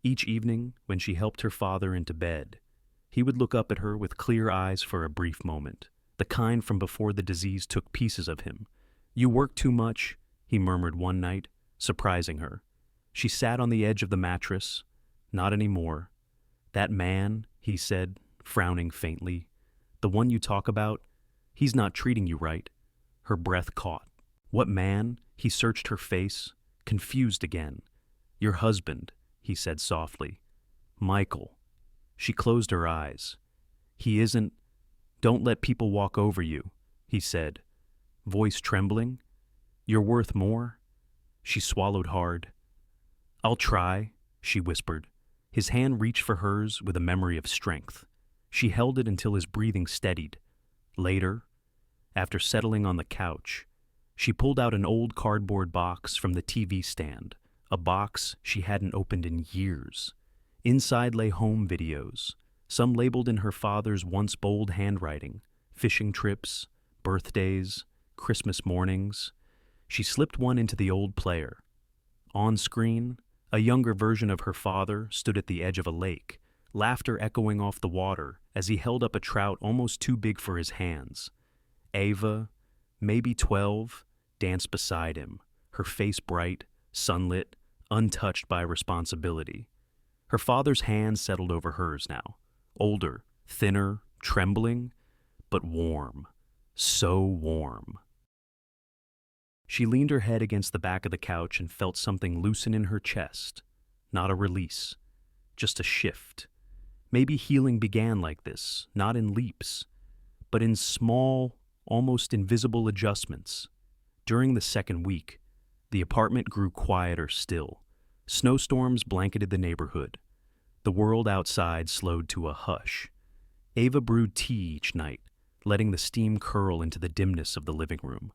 Each evening, when she helped her father into bed, he would look up at her with clear eyes for a brief moment, the kind from before the disease took pieces of him. "You work too much," he murmured one night, surprising her. She sat on the edge of the mattress. "Not anymore." "That man," he said, frowning faintly, "the one you talk about, he's not treating you right." Her breath caught. "What man?" He searched her face, confused again. "Your husband," he said softly. "Michael." She closed her eyes. "He isn't—" "Don't let people walk over you," he said, voice trembling. "You're worth more." She swallowed hard. "I'll try," she whispered. His hand reached for hers with a memory of strength. She held it until his breathing steadied. Later, after settling on the couch, she pulled out an old cardboard box from the TV stand, a box she hadn't opened in years. Inside lay home videos, some labeled in her father's once bold handwriting, fishing trips, birthdays, Christmas mornings. She slipped one into the old player. On screen, a younger version of her father stood at the edge of a lake, laughter echoing off the water as he held up a trout almost too big for his hands. Ava, maybe 12, danced beside him, her face bright, sunlit, untouched by responsibility. Her father's hand settled over hers now, older, thinner, trembling, but warm, so warm. She leaned her head against the back of the couch and felt something loosen in her chest. Not a release, just a shift. Maybe healing began like this, not in leaps, but in small, almost invisible adjustments. During the second week, the apartment grew quieter still. Snowstorms blanketed the neighborhood. The world outside slowed to a hush. Ava brewed tea each night, letting the steam curl into the dimness of the living room.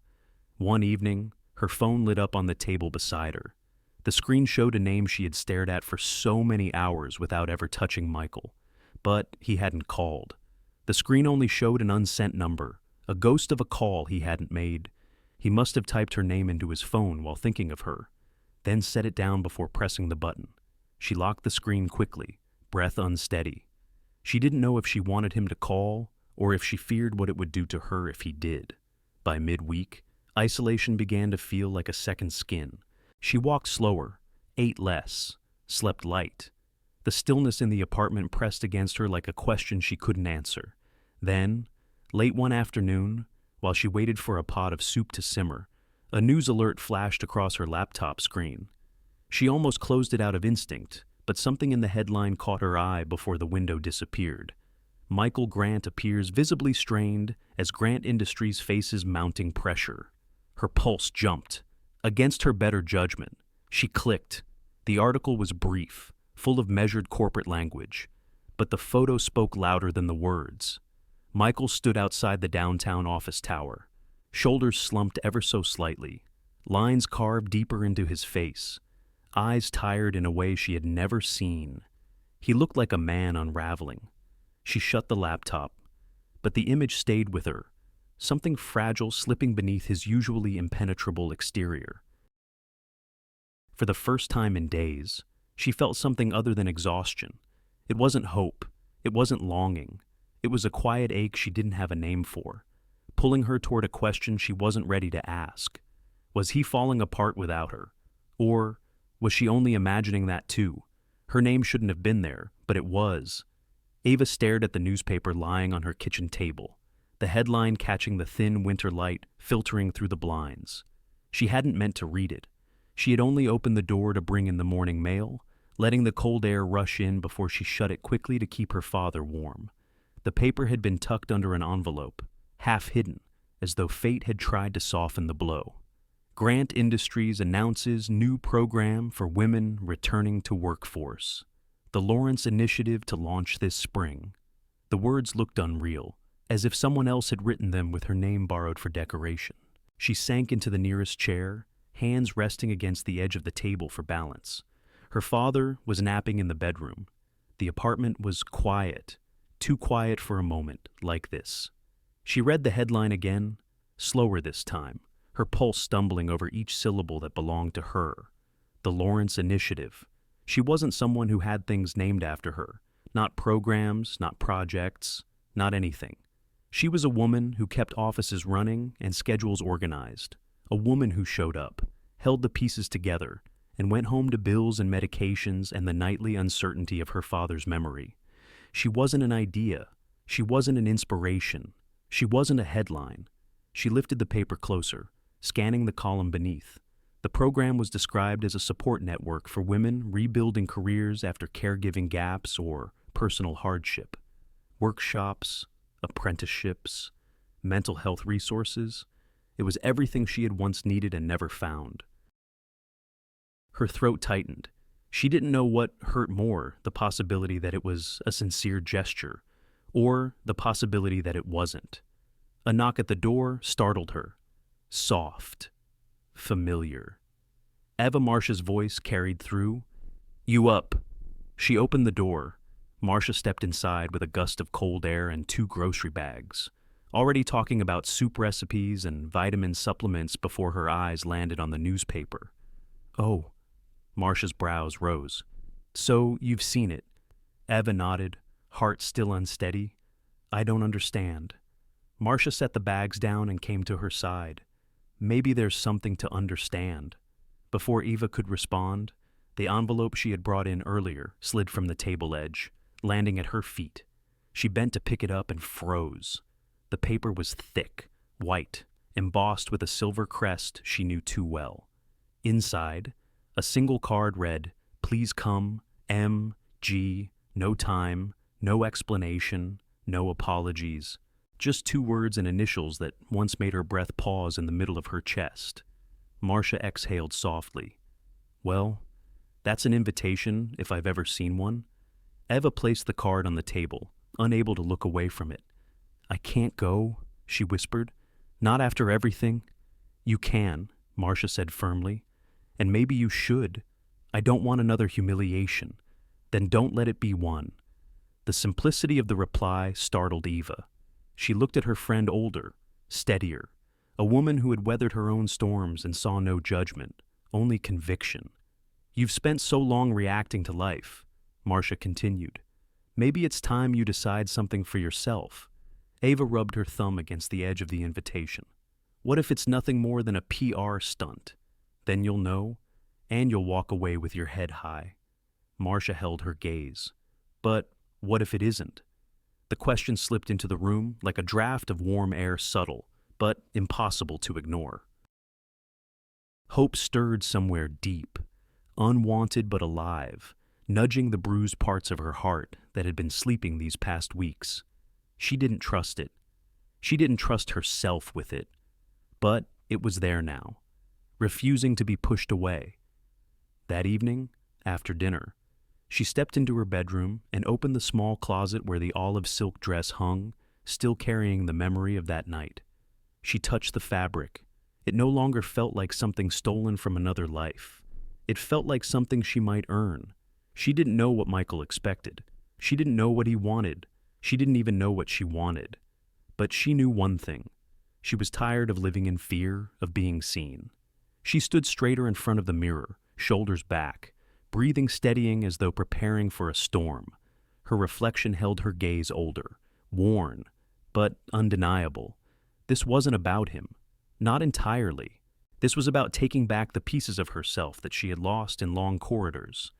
One evening, her phone lit up on the table beside her. The screen showed a name she had stared at for so many hours without ever touching Michael. But he hadn't called. The screen only showed an unsent number, a ghost of a call he hadn't made. He must have typed her name into his phone while thinking of her, then set it down before pressing the button. She locked the screen quickly, breath unsteady. She didn't know if she wanted him to call or if she feared what it would do to her if he did. By midweek, isolation began to feel like a second skin. She walked slower, ate less, slept light. The stillness in the apartment pressed against her like a question she couldn't answer. Then, late one afternoon, while she waited for a pot of soup to simmer, a news alert flashed across her laptop screen. She almost closed it out of instinct, but something in the headline caught her eye before the window disappeared. Michael Grant appears visibly strained as Grant Industries faces mounting pressure. Her pulse jumped. Against her better judgment, she clicked. The article was brief, full of measured corporate language, but the photo spoke louder than the words. Michael stood outside the downtown office tower, shoulders slumped ever so slightly, lines carved deeper into his face, eyes tired in a way she had never seen. He looked like a man unraveling. She shut the laptop, but the image stayed with her, something fragile slipping beneath his usually impenetrable exterior. For the first time in days, she felt something other than exhaustion. It wasn't hope. It wasn't longing. It was a quiet ache she didn't have a name for. pulling her toward a question she wasn't ready to ask. Was he falling apart without her? Or was she only imagining that too? Her name shouldn't have been there, but it was. Ava stared at the newspaper lying on her kitchen table, the headline catching the thin winter light filtering through the blinds. She hadn't meant to read it. She had only opened the door to bring in the morning mail, letting the cold air rush in before she shut it quickly to keep her father warm. The paper had been tucked under an envelope, half hidden, as though fate had tried to soften the blow. Grant Industries announces new program for women returning to workforce. The Lawrence Initiative to launch this spring. The words looked unreal, as if someone else had written them with her name borrowed for decoration. She sank into the nearest chair, hands resting against the edge of the table for balance. Her father was napping in the bedroom. The apartment was quiet, too quiet for a moment like this. She read the headline again, slower this time, her pulse stumbling over each syllable that belonged to her. The Lawrence Initiative. She wasn't someone who had things named after her. Not programs, not projects, not anything. She was a woman who kept offices running and schedules organized. A woman who showed up, held the pieces together, and went home to bills and medications and the nightly uncertainty of her father's memory. She wasn't an idea. She wasn't an inspiration. She wasn't a headline. She lifted the paper closer, scanning the column beneath. The program was described as a support network for women rebuilding careers after caregiving gaps or personal hardship. Workshops, apprenticeships, mental health resources. It was everything she had once needed and never found. Her throat tightened. She didn't know what hurt more, the possibility that it was a sincere gesture, or the possibility that it wasn't. A knock at the door startled her. Soft. Familiar. Eva Marcia's voice carried through. "You up?" She opened the door. Marcia stepped inside with a gust of cold air and 2 grocery bags, already talking about soup recipes and vitamin supplements before her eyes landed on the newspaper. "Oh." Marcia's brows rose. "So you've seen it." Eva nodded, heart still unsteady. "I don't understand." Marcia set the bags down and came to her side. Maybe there's something to understand. Before Eva could respond, the envelope she had brought in earlier slid from the table edge, landing at her feet. She bent to pick it up and froze. The paper was thick, white, embossed with a silver crest she knew too well. Inside, a single card read, "Please come, M.G., no time, no explanation, no apologies." Just 2 words and initials that once made her breath pause in the middle of her chest. Marcia exhaled softly. "Well, that's an invitation if I've ever seen one." Eva placed the card on the table, unable to look away from it. "I can't go," she whispered. "Not after everything." "You can," Marcia said firmly. "And maybe you should. I don't want another humiliation. Then don't let it be one." The simplicity of the reply startled Eva. She looked at her friend older, steadier, a woman who had weathered her own storms and saw no judgment, only conviction. "You've spent so long reacting to life," Marcia continued. "Maybe it's time you decide something for yourself." Ava rubbed her thumb against the edge of the invitation. "What if it's nothing more than a PR stunt? Then you'll know, and you'll walk away with your head high." Marcia held her gaze. "But what if it isn't?" The question slipped into the room like a draft of warm air, subtle, but impossible to ignore. Hope stirred somewhere deep, unwanted but alive, nudging the bruised parts of her heart that had been sleeping these past weeks. She didn't trust it. She didn't trust herself with it. But it was there now, refusing to be pushed away. That evening, after dinner, she stepped into her bedroom and opened the small closet where the olive silk dress hung, still carrying the memory of that night. She touched the fabric. It no longer felt like something stolen from another life. It felt like something she might earn. She didn't know what Michael expected. She didn't know what he wanted. She didn't even know what she wanted. But she knew one thing. She was tired of living in fear of being seen. She stood straighter in front of the mirror, shoulders back, breathing steadying as though preparing for a storm. Her reflection held her gaze older, worn, but undeniable. This wasn't about him. Not entirely. This was about taking back the pieces of herself that she had lost in long corridors,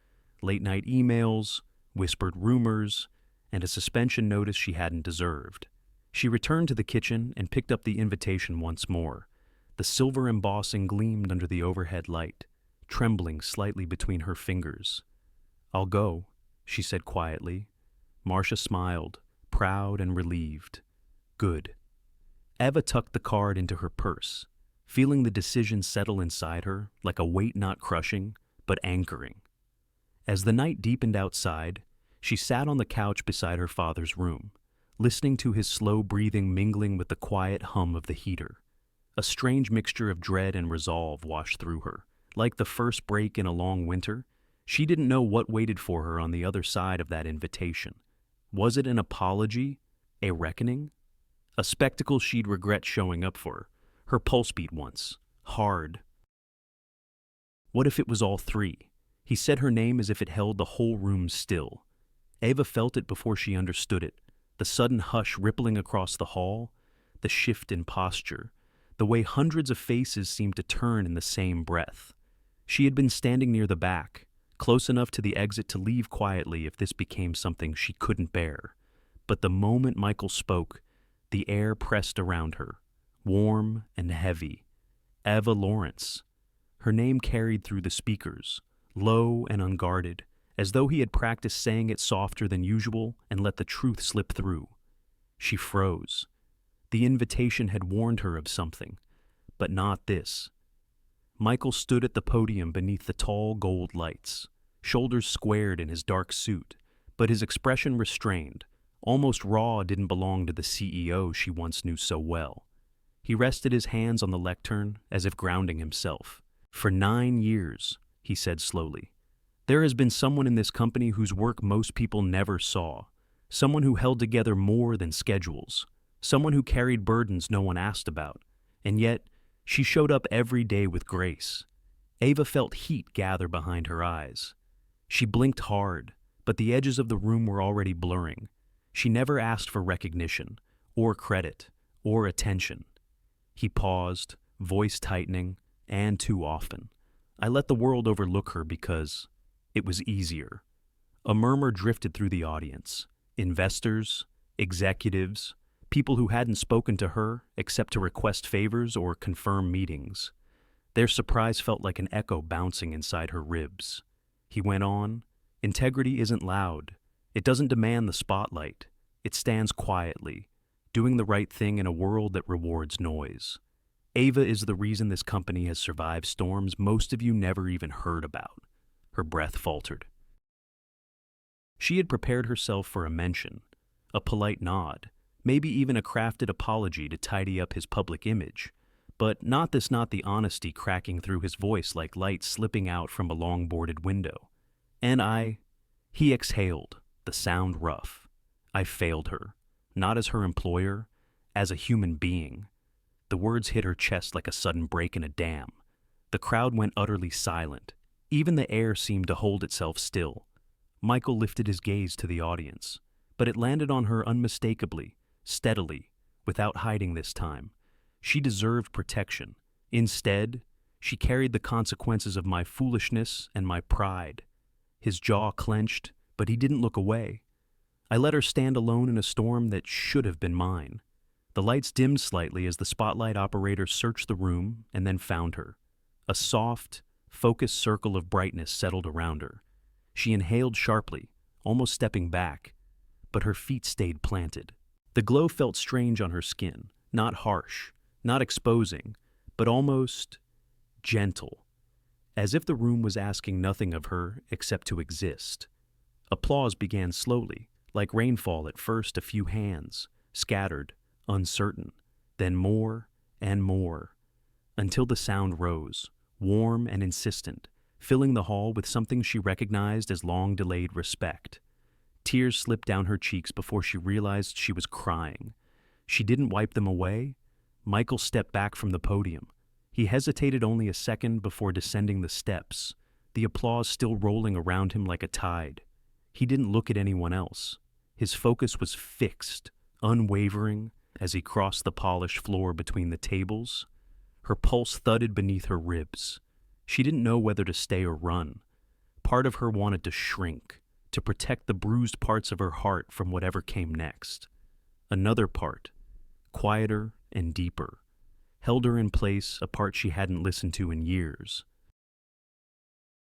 late-night emails, whispered rumors, and a suspension notice she hadn't deserved. She returned to the kitchen and picked up the invitation once more. The silver embossing gleamed under the overhead light, trembling slightly between her fingers. "I'll go," she said quietly. Marcia smiled, proud and relieved. "Good." Eva tucked the card into her purse, feeling the decision settle inside her like a weight not crushing, but anchoring. As the night deepened outside, she sat on the couch beside her father's room, listening to his slow breathing mingling with the quiet hum of the heater. A strange mixture of dread and resolve washed through her. Like the first break in a long winter, she didn't know what waited for her on the other side of that invitation. Was it an apology? A reckoning? A spectacle she'd regret showing up for. Her pulse beat once. Hard. What if it was all three? He said her name as if it held the whole room still. Eva felt it before she understood it. The sudden hush rippling across the hall, the shift in posture, the way hundreds of faces seemed to turn in the same breath. She had been standing near the back, close enough to the exit to leave quietly if this became something she couldn't bear. But the moment Michael spoke, the air pressed around her, warm and heavy. Eva Lawrence. Her name carried through the speakers, low and unguarded, as though he had practiced saying it softer than usual and let the truth slip through. She froze. The invitation had warned her of something, but not this. Michael stood at the podium beneath the tall gold lights, shoulders squared in his dark suit, but his expression restrained, almost raw. Didn't belong to the CEO she once knew so well. He rested his hands on the lectern as if grounding himself. "For 9 years," he said slowly, "there has been someone in this company whose work most people never saw, someone who held together more than schedules, someone who carried burdens no one asked about, and yet she showed up every day with grace." Eva felt heat gather behind her eyes. She blinked hard, but the edges of the room were already blurring. She never asked for recognition, or credit, or attention. He paused, voice tightening, and too often. "I let the world overlook her because it was easier." A murmur drifted through the audience. Investors, executives, people who hadn't spoken to her except to request favors or confirm meetings. Their surprise felt like an echo bouncing inside her ribs. He went on, "Integrity isn't loud. It doesn't demand the spotlight. It stands quietly, doing the right thing in a world that rewards noise. Eva is the reason this company has survived storms most of you never even heard about." Her breath faltered. She had prepared herself for a mention, a polite nod, maybe even a crafted apology to tidy up his public image, but not the honesty cracking through his voice like light slipping out from a long-boarded window. He exhaled, the sound rough. "I failed her, not as her employer, as a human being." The words hit her chest like a sudden break in a dam. The crowd went utterly silent. Even the air seemed to hold itself still. Michael lifted his gaze to the audience, but it landed on her unmistakably, steadily, without hiding this time. She deserved protection. Instead, she carried the consequences of my foolishness and my pride. His jaw clenched, but he didn't look away. I let her stand alone in a storm that should have been mine. The lights dimmed slightly as the spotlight operator searched the room and then found her. A soft, focused circle of brightness settled around her. She inhaled sharply, almost stepping back, but her feet stayed planted. The glow felt strange on her skin, not harsh, not exposing, but almost gentle, as if the room was asking nothing of her except to exist. Applause began slowly, like rainfall at first, a few hands, scattered, uncertain, then more and more, until the sound rose, warm and insistent, filling the hall with something she recognized as long-delayed respect. Tears slipped down her cheeks before she realized she was crying. She didn't wipe them away. Michael stepped back from the podium. He hesitated only a second before descending the steps, the applause still rolling around him like a tide. He didn't look at anyone else. His focus was fixed, unwavering, as he crossed the polished floor between the tables. Her pulse thudded beneath her ribs. She didn't know whether to stay or run. Part of her wanted to shrink, to protect the bruised parts of her heart from whatever came next. Another part, quieter and deeper, held her in place, a part she hadn't listened to in years.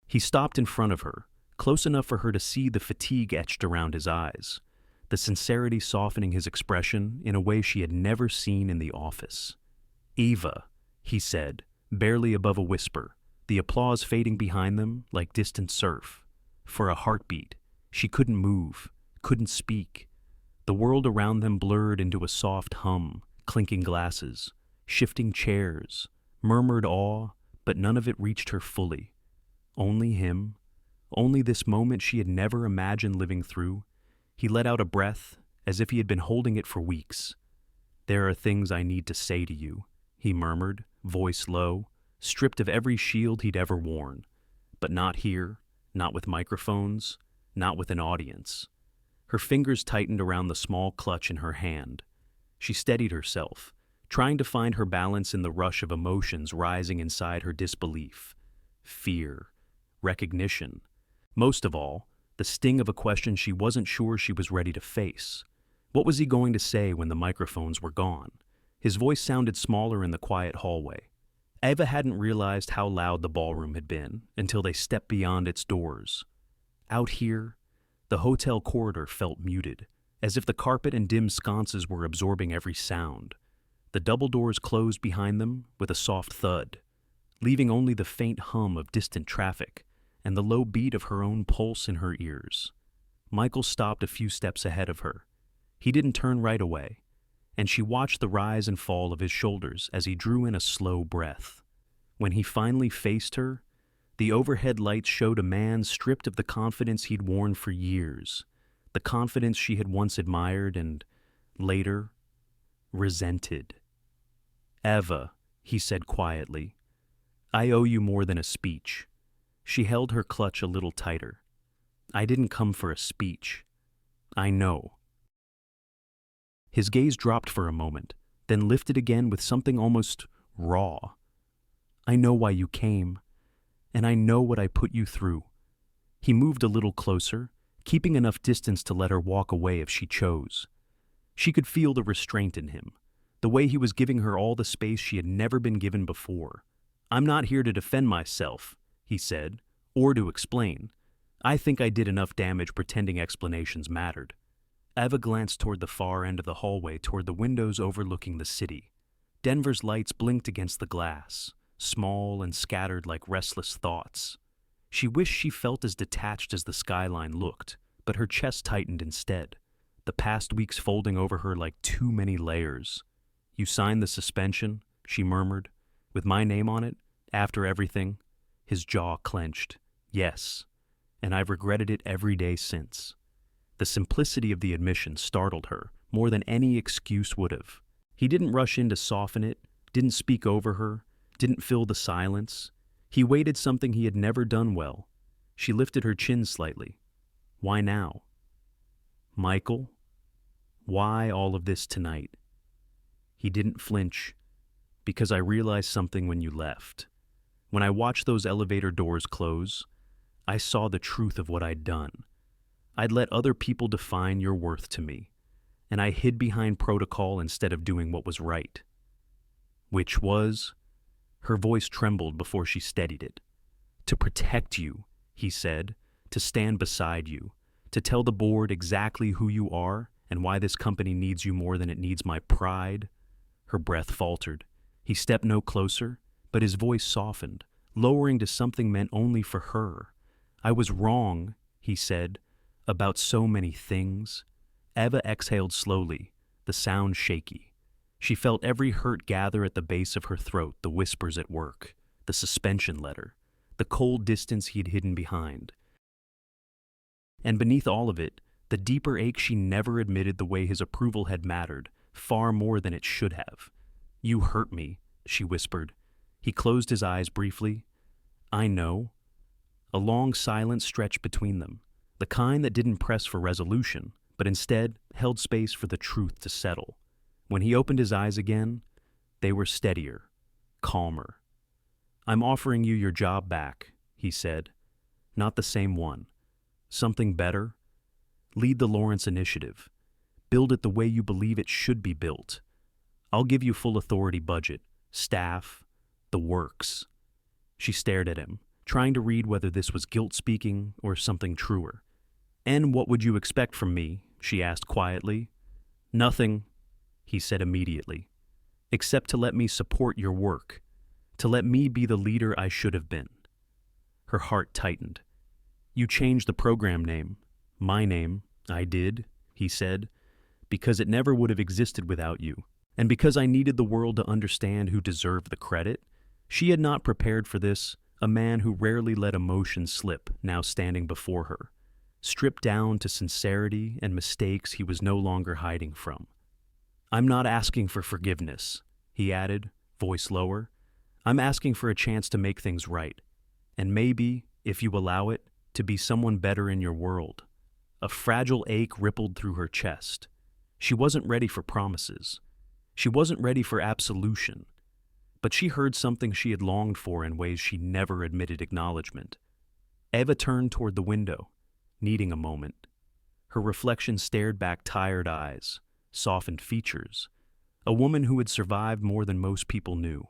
He stopped in front of her, close enough for her to see the fatigue etched around his eyes, the sincerity softening his expression in a way she had never seen in the office. "Eva," he said, barely above a whisper, the applause fading behind them like distant surf. For a heartbeat, she couldn't move, couldn't speak. The world around them blurred into a soft hum, clinking glasses, shifting chairs, murmured awe, but none of it reached her fully. Only him, only this moment she had never imagined living through. He let out a breath, as if he had been holding it for weeks. "There are things I need to say to you," he murmured, voice low, stripped of every shield he'd ever worn. But not here, not with microphones, not with an audience. Her fingers tightened around the small clutch in her hand. She steadied herself, trying to find her balance in the rush of emotions rising inside her disbelief. Fear, recognition, most of all, the sting of a question she wasn't sure she was ready to face. What was he going to say when the microphones were gone? His voice sounded smaller in the quiet hallway. Eva hadn't realized how loud the ballroom had been until they stepped beyond its doors. Out here, the hotel corridor felt muted, as if the carpet and dim sconces were absorbing every sound. The double doors closed behind them with a soft thud, leaving only the faint hum of distant traffic and the low beat of her own pulse in her ears. Michael stopped a few steps ahead of her. He didn't turn right away, and she watched the rise and fall of his shoulders as he drew in a slow breath. When he finally faced her, the overhead lights showed a man stripped of the confidence he'd worn for years, the confidence she had once admired and, later, resented. "Eva," he said quietly, "I owe you more than a speech." She held her clutch a little tighter. "I didn't come for a speech. I know." His gaze dropped for a moment, then lifted again with something almost raw. "I know why you came, and I know what I put you through." He moved a little closer, keeping enough distance to let her walk away if she chose. She could feel the restraint in him, the way he was giving her all the space she had never been given before. "I'm not here to defend myself," he said, "or to explain. I think I did enough damage pretending explanations mattered." Eva glanced toward the far end of the hallway, toward the windows overlooking the city. Denver's lights blinked against the glass, small and scattered like restless thoughts. She wished she felt as detached as the skyline looked, but her chest tightened instead, the past weeks folding over her like too many layers. "You signed the suspension," she murmured, "with my name on it, after everything?" His jaw clenched. "Yes, and I've regretted it every day since." The simplicity of the admission startled her more than any excuse would have. He didn't rush in to soften it, didn't speak over her, didn't fill the silence. He waited, something he had never done well. She lifted her chin slightly. "Why now?" "Michael, why all of this tonight?" He didn't flinch. "Because I realized something when you left. When I watched those elevator doors close, I saw the truth of what I'd done. I'd let other people define your worth to me, and I hid behind protocol instead of doing what was right." "Which was?" Her voice trembled before she steadied it. "To protect you," he said, "to stand beside you, to tell the board exactly who you are and why this company needs you more than it needs my pride." Her breath faltered. He stepped no closer, but his voice softened, lowering to something meant only for her. "I was wrong," he said, "about so many things." Eva exhaled slowly, the sound shaky. She felt every hurt gather at the base of her throat, the whispers at work, the suspension letter, the cold distance he had hidden behind. And beneath all of it, the deeper ache she never admitted, the way his approval had mattered, far more than it should have. "You hurt me," she whispered. He closed his eyes briefly. "I know." A long silence stretched between them, the kind that didn't press for resolution, but instead held space for the truth to settle. When he opened his eyes again, they were steadier, calmer. "I'm offering you your job back," he said. "Not the same one. Something better. Lead the Lawrence Initiative. Build it the way you believe it should be built. I'll give you full authority budget, staff, the works." She stared at him, trying to read whether this was guilt speaking or something truer. "And what would you expect from me?" she asked quietly. "Nothing," he said immediately, "except to let me support your work, to let me be the leader I should have been." Her heart tightened. "You changed the program name. My name. I did," he said, "because it never would have existed without you. And because I needed the world to understand who deserved the credit." She had not prepared for this, a man who rarely let emotion slip now standing before her, stripped down to sincerity and mistakes he was no longer hiding from. "I'm not asking for forgiveness," he added, voice lower. "I'm asking for a chance to make things right, and maybe, if you allow it, to be someone better in your world." A fragile ache rippled through her chest. She wasn't ready for promises. She wasn't ready for absolution. But she heard something she had longed for in ways she never admitted acknowledgement. Eva turned toward the window, needing a moment. Her reflection stared back tired eyes, softened features. A woman who had survived more than most people knew.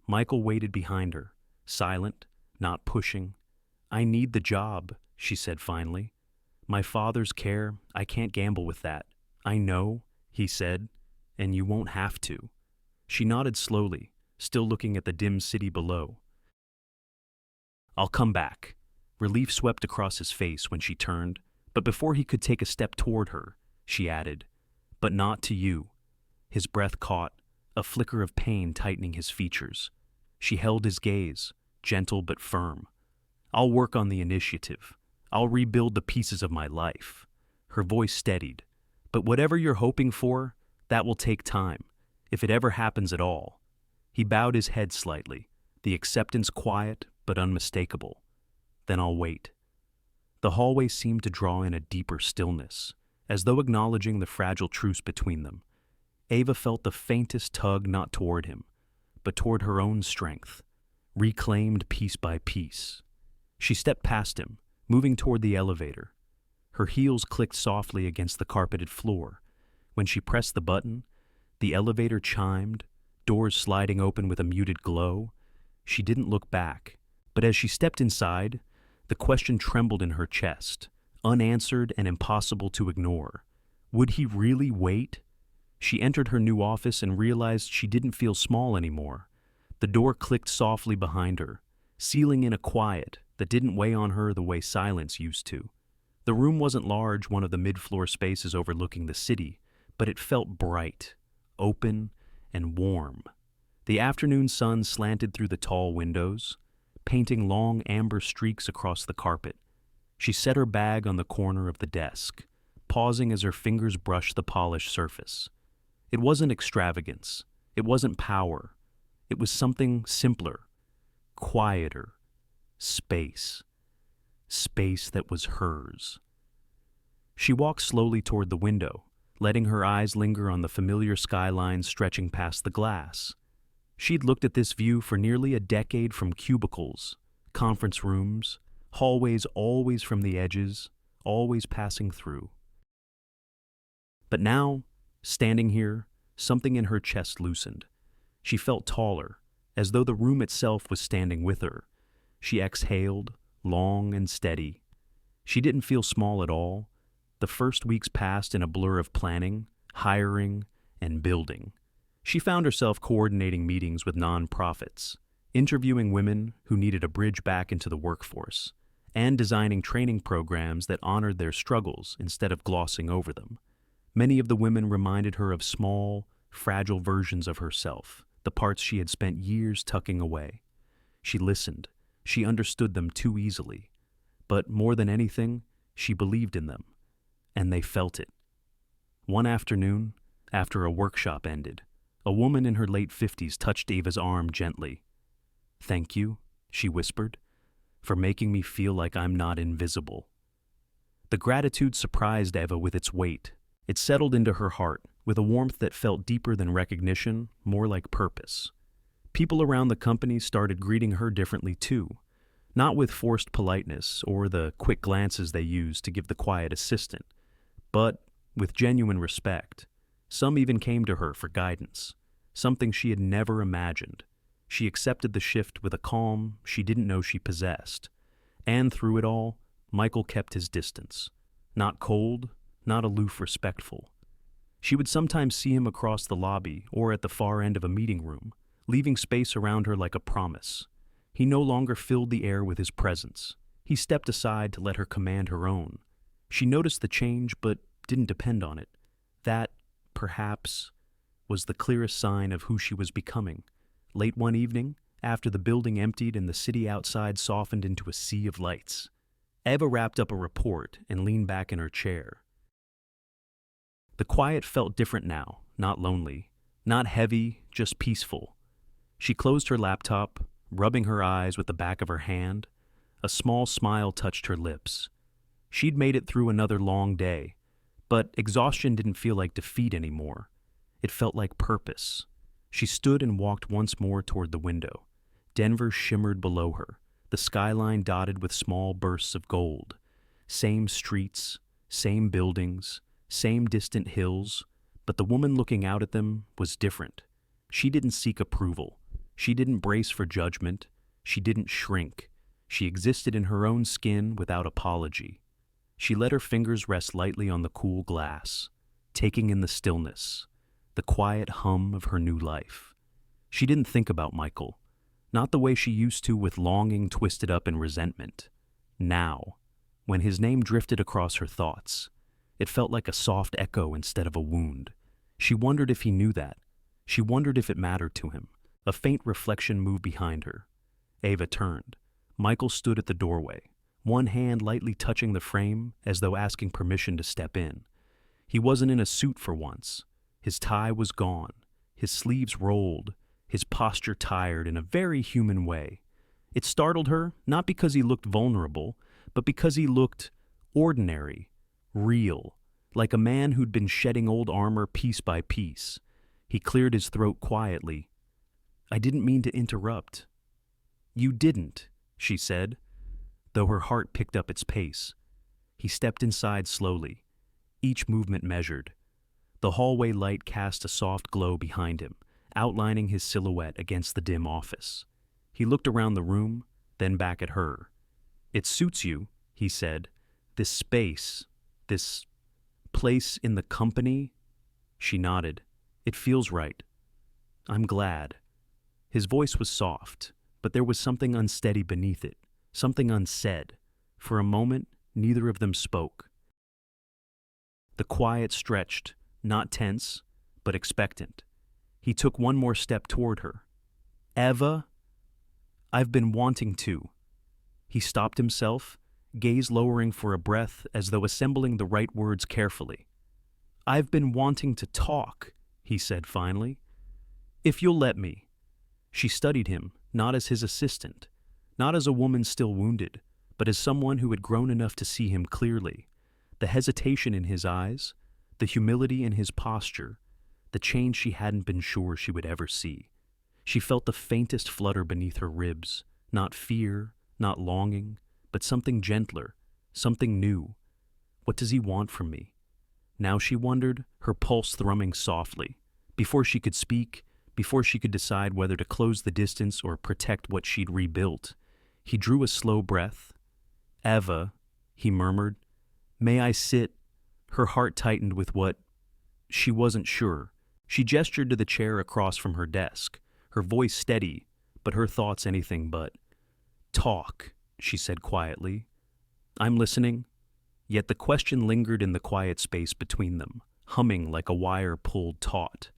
Michael waited behind her, silent, not pushing. "I need the job," she said finally. "My father's care, I can't gamble with that." "I know," he said, "and you won't have to." She nodded slowly, still looking at the dim city below. "I'll come back." Relief swept across his face when she turned, but before he could take a step toward her, she added, "But not to you." His breath caught, a flicker of pain tightening his features. She held his gaze, gentle but firm. "I'll work on the initiative. I'll rebuild the pieces of my life." Her voice steadied. "But whatever you're hoping for, that will take time, if it ever happens at all." He bowed his head slightly, the acceptance quiet but unmistakable. "Then I'll wait." The hallway seemed to draw in a deeper stillness, as though acknowledging the fragile truce between them. Eva felt the faintest tug not toward him, but toward her own strength, reclaimed piece by piece. She stepped past him, moving toward the elevator. Her heels clicked softly against the carpeted floor. When she pressed the button, the elevator chimed, doors sliding open with a muted glow. She didn't look back, but as she stepped inside, the question trembled in her chest, unanswered and impossible to ignore. Would he really wait? She entered her new office and realized she didn't feel small anymore. The door clicked softly behind her, sealing in a quiet that didn't weigh on her the way silence used to. The room wasn't large, one of the mid-floor spaces overlooking the city, but it felt bright, open, and warm. The afternoon sun slanted through the tall windows, painting long amber streaks across the carpet. She set her bag on the corner of the desk, pausing as her fingers brushed the polished surface. It wasn't extravagance. It wasn't power. It was something simpler, quieter, space. Space that was hers. She walked slowly toward the window, letting her eyes linger on the familiar skyline stretching past the glass. She'd looked at this view for nearly a decade from cubicles, conference rooms, hallways always from the edges, always passing through. But now, standing here, something in her chest loosened. She felt taller, as though the room itself was standing with her. She exhaled, long and steady. She didn't feel small at all. The first weeks passed in a blur of planning, hiring, and building. She found herself coordinating meetings with nonprofits, interviewing women who needed a bridge back into the workforce, and designing training programs that honored their struggles instead of glossing over them. Many of the women reminded her of small, fragile versions of herself, the parts she had spent years tucking away. She listened. She understood them too easily. But more than anything, she believed in them. And they felt it. One afternoon, after a workshop ended, a woman in her late 50s touched Eva's arm gently. "Thank you," she whispered, "for making me feel like I'm not invisible." The gratitude surprised Eva with its weight. It settled into her heart, with a warmth that felt deeper than recognition, more like purpose. People around the company started greeting her differently too, not with forced politeness or the quick glances they used to give the quiet assistant, but with genuine respect. Some even came to her for guidance, something she had never imagined. She accepted the shift with a calm she didn't know she possessed. And through it all, Michael kept his distance. Not cold, not aloof respectful. She would sometimes see him across the lobby or at the far end of a meeting room, leaving space around her like a promise. He no longer filled the air with his presence. He stepped aside to let her command her own. She noticed the change but didn't depend on it. That, perhaps, was the clearest sign of who she was becoming. Late one evening, after the building emptied and the city outside softened into a sea of lights, Eva wrapped up a report and leaned back in her chair. The quiet felt different now, not lonely, not heavy, just peaceful. She closed her laptop, rubbing her eyes with the back of her hand. A small smile touched her lips. She'd made it through another long day, but exhaustion didn't feel like defeat anymore. It felt like purpose. She stood and walked once more toward the window. Denver shimmered below her, the skyline dotted with small bursts of gold. Same streets, same buildings, same distant hills, but the woman looking out at them was different. She didn't seek approval. She didn't brace for judgment. She didn't shrink. She existed in her own skin without apology. She let her fingers rest lightly on the cool glass, taking in the stillness, the quiet hum of her new life. She didn't think about Michael, not the way she used to with longing twisted up in resentment. Now, when his name drifted across her thoughts, it felt like a soft echo instead of a wound. She wondered if he knew that. She wondered if it mattered to him. A faint reflection moved behind her. Eva turned. Michael stood at the doorway, one hand lightly touching the frame as though asking permission to step in. He wasn't in a suit for once. His tie was gone, his sleeves rolled, his posture tired in a very human way. It startled her, not because he looked vulnerable, but because he looked ordinary, real, like a man who'd been shedding old armor piece by piece. He cleared his throat quietly. "I didn't mean to interrupt." "You didn't," she said, though her heart picked up its pace. He stepped inside slowly, each movement measured. The hallway light cast a soft glow behind him, outlining his silhouette against the dim office. He looked around the room, then back at her. "It suits you," he said. "This space, this place in the company." She nodded. "It feels right." "I'm glad." His voice was soft, but there was something unsteady beneath it, something unsaid. For a moment, neither of them spoke. The quiet stretched, not tense, but expectant. He took one more step toward her. "Eva, I've been wanting to." He stopped himself, gaze lowering for a breath as though assembling the right words carefully. "I've been wanting to talk," he said finally. "If you'll let me." She studied him, not as his assistant, not as a woman still wounded, but as someone who had grown enough to see him clearly. The hesitation in his eyes, the humility in his posture, the change she hadn't been sure she would ever see. She felt the faintest flutter beneath her ribs, not fear, not longing, but something gentler, something new. What does he want from me? Now she wondered, her pulse thrumming softly. Before she could speak, before she could decide whether to close the distance or protect what she'd rebuilt, he drew a slow breath. "Eva," he murmured, "may I sit?" Her heart tightened with what? She wasn't sure. She gestured to the chair across from her desk, her voice steady, but her thoughts anything but. "Talk," she said quietly. "I'm listening." Yet the question lingered in the quiet space between them, humming like a wire pulled taut.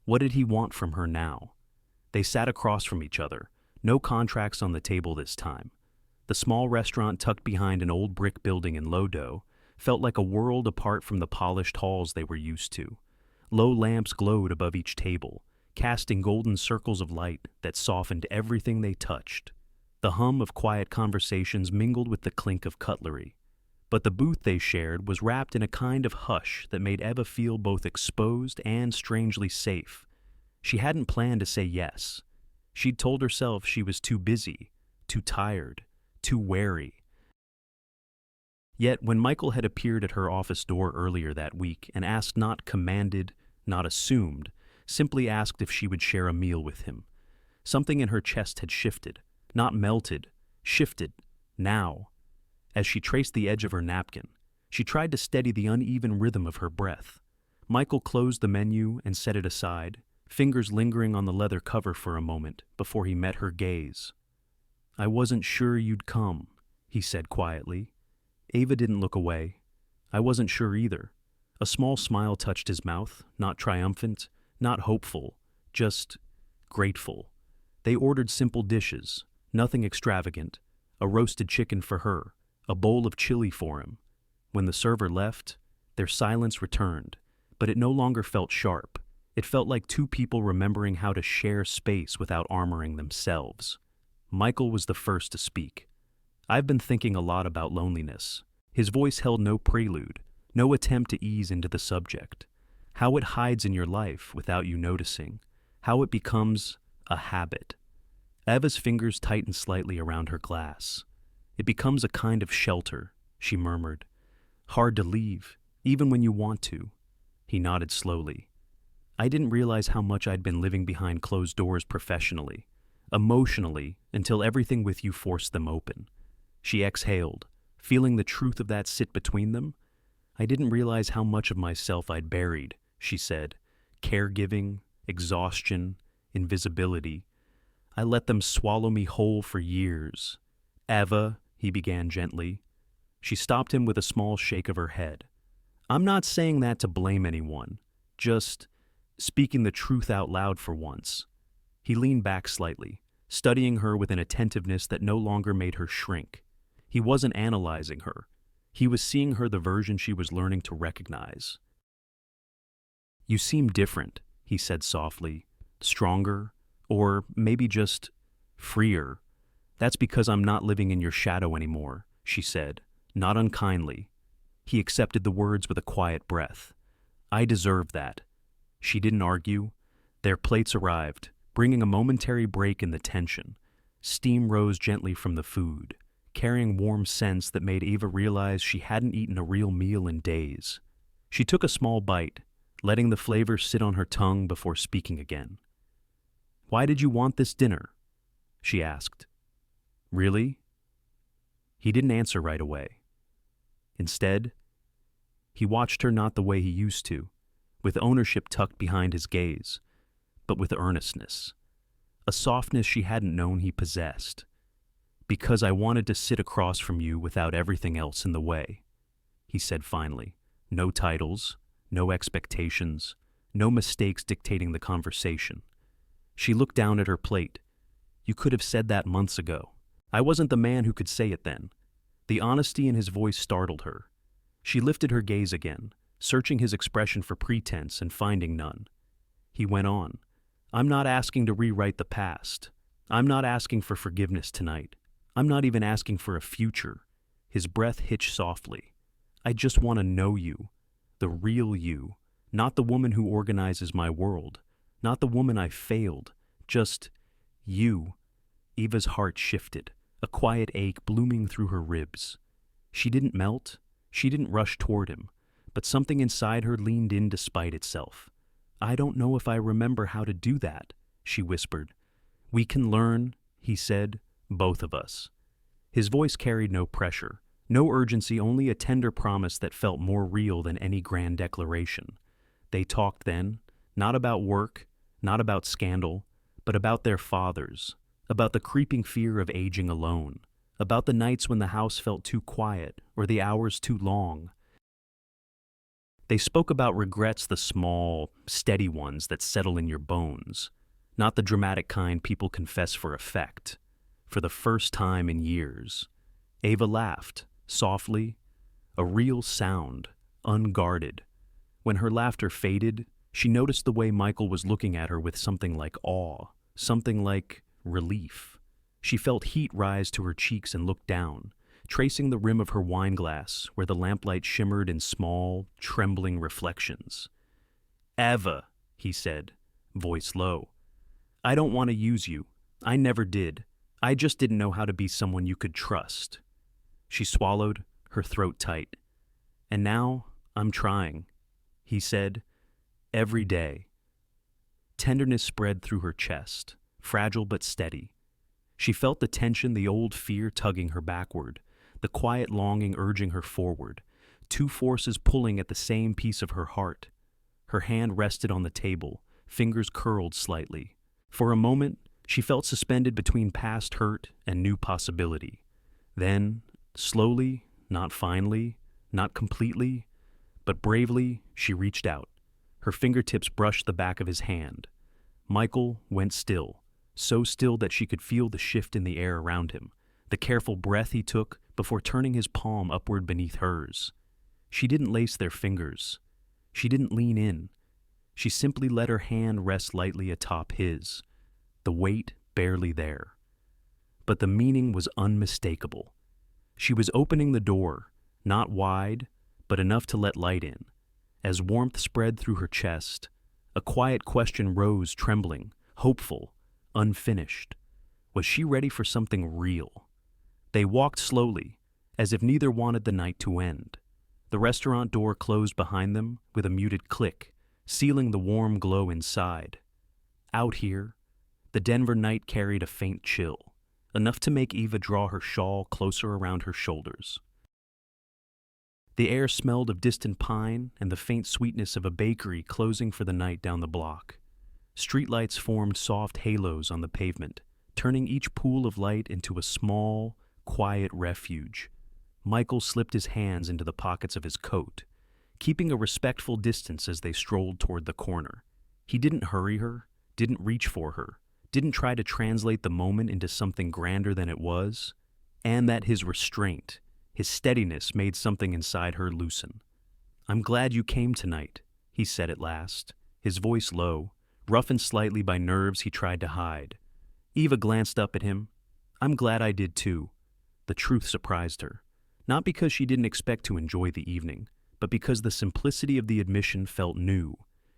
What did he want from her now? They sat across from each other, no contracts on the table this time. The small restaurant tucked behind an old brick building in Lodo felt like a world apart from the polished halls they were used to. Low lamps glowed above each table, casting golden circles of light that softened everything they touched. The hum of quiet conversations mingled with the clink of cutlery. But the booth they shared was wrapped in a kind of hush that made Eva feel both exposed and strangely safe. She hadn't planned to say yes. She'd told herself she was too busy, too tired, too wary. Yet when Michael had appeared at her office door earlier that week and asked, not commanded, not assumed, simply asked if she would share a meal with him, something in her chest had shifted, not melted, shifted, now. As she traced the edge of her napkin, she tried to steady the uneven rhythm of her breath. Michael closed the menu and set it aside, fingers lingering on the leather cover for a moment before he met her gaze. "I wasn't sure you'd come," he said quietly. Eva didn't look away. I wasn't sure either. A small smile touched his mouth, not triumphant, not hopeful, just grateful. They ordered simple dishes, nothing extravagant, a roasted chicken for her, a bowl of chili for him. When the server left, their silence returned, but it no longer felt sharp. It felt like two people remembering how to share space without armoring themselves. Michael was the first to speak. "I've been thinking a lot about loneliness." His voice held no prelude, no attempt to ease into the subject. How it hides in your life without you noticing. How it becomes a habit. Eva's fingers tightened slightly around her glass. "It becomes a kind of shelter," she murmured. "Hard to leave, even when you want to." He nodded slowly. "I didn't realize how much I'd been living behind closed doors professionally, emotionally, until everything with you forced them open." She exhaled, feeling the truth of that sit between them. "I didn't realize how much of myself I'd buried," she said. "Caregiving, exhaustion, invisibility. I let them swallow me whole for years." "Eva," he began gently. She stopped him with a small shake of her head. "I'm not saying that to blame anyone, just speaking the truth out loud for once." He leaned back slightly, studying her with an attentiveness that no longer made her shrink. He wasn't analyzing her. He was seeing her the version she was learning to recognize. "You seem different," he said softly. "Stronger, or maybe just freer." "That's because I'm not living in your shadow anymore," she said, not unkindly. He accepted the words with a quiet breath. "I deserve that." She didn't argue. Their plates arrived, bringing a momentary break in the tension. Steam rose gently from the food, carrying warm scents that made Eva realize she hadn't eaten a real meal in days. She took a small bite, letting the flavor sit on her tongue before speaking again. "Why did you want this dinner?" she asked. "Really?" He didn't answer right away. Instead, he watched her not the way he used to, with ownership tucked behind his gaze, but with earnestness, a softness she hadn't known he possessed. "Because I wanted to sit across from you without everything else in the way," he said finally. "No titles, no expectations, no mistakes dictating the conversation." She looked down at her plate. "You could have said that months ago. I wasn't the man who could say it then." The honesty in his voice startled her. She lifted her gaze again, searching his expression for pretense and finding none. He went on. "I'm not asking to rewrite the past. I'm not asking for forgiveness tonight. I'm not even asking for a future." His breath hitched softly. "I just want to know you, the real you, not the woman who organizes my world, not the woman I failed, just you." Eva's heart shifted, a quiet ache blooming through her ribs. She didn't melt, she didn't rush toward him, but something inside her leaned in despite itself. "I don't know if I remember how to do that," she whispered. "We can learn," he said, "both of us." His voice carried no pressure, no urgency, only a tender promise that felt more real than any grand declaration. They talked then, not about work, not about scandal, but about their fathers, about the creeping fear of aging alone, about the nights when the house felt too quiet or the hours too long. They spoke about regrets, the small, steady ones that settle in your bones, not the dramatic kind people confess for effect. For the first time in years, Eva laughed, softly, a real sound, unguarded. When her laughter faded, she noticed the way Michael was looking at her with something like awe, something like relief. She felt heat rise to her cheeks and looked down, tracing the rim of her wineglass where the lamplight shimmered in small, trembling reflections. "Ava," he said, voice low. "I don't want to use you. I never did. I just didn't know how to be someone you could trust." She swallowed, her throat tight. "And now I'm trying," he said, "every day." Tenderness spread through her chest, fragile but steady. She felt the tension, the old fear tugging her backward, the quiet longing urging her forward, two forces pulling at the same piece of her heart. Her hand rested on the table, fingers curled slightly. For a moment, she felt suspended between past hurt and new possibility. Then, slowly, not finally, not completely, but bravely, she reached out. Her fingertips brushed the back of his hand. Michael went still, so still that she could feel the shift in the air around him, the careful breath he took before turning his palm upward beneath hers. She didn't lace their fingers. She didn't lean in. She simply let her hand rest lightly atop his, the weight barely there. But the meaning was unmistakable. She was opening the door, not wide, but enough to let light in. As warmth spread through her chest, a quiet question rose, trembling, hopeful, unfinished. Was she ready for something real? They walked slowly, as if neither wanted the night to end. The restaurant door closed behind them with a muted click, sealing the warm glow inside. Out here, the Denver night carried a faint chill, enough to make Eva draw her shawl closer around her shoulders. The air smelled of distant pine and the faint sweetness of a bakery closing for the night down the block. Streetlights formed soft halos on the pavement, turning each pool of light into a small, quiet refuge. Michael slipped his hands into the pockets of his coat, keeping a respectful distance as they strolled toward the corner. He didn't hurry her, didn't reach for her, didn't try to translate the moment into something grander than it was, and that his restraint, his steadiness made something inside her loosen. "I'm glad you came tonight," he said at last, his voice low, roughened slightly by nerves he tried to hide. Eva glanced up at him. "I'm glad I did too." The truth surprised her, not because she didn't expect to enjoy the evening, but because the simplicity of the admission felt new.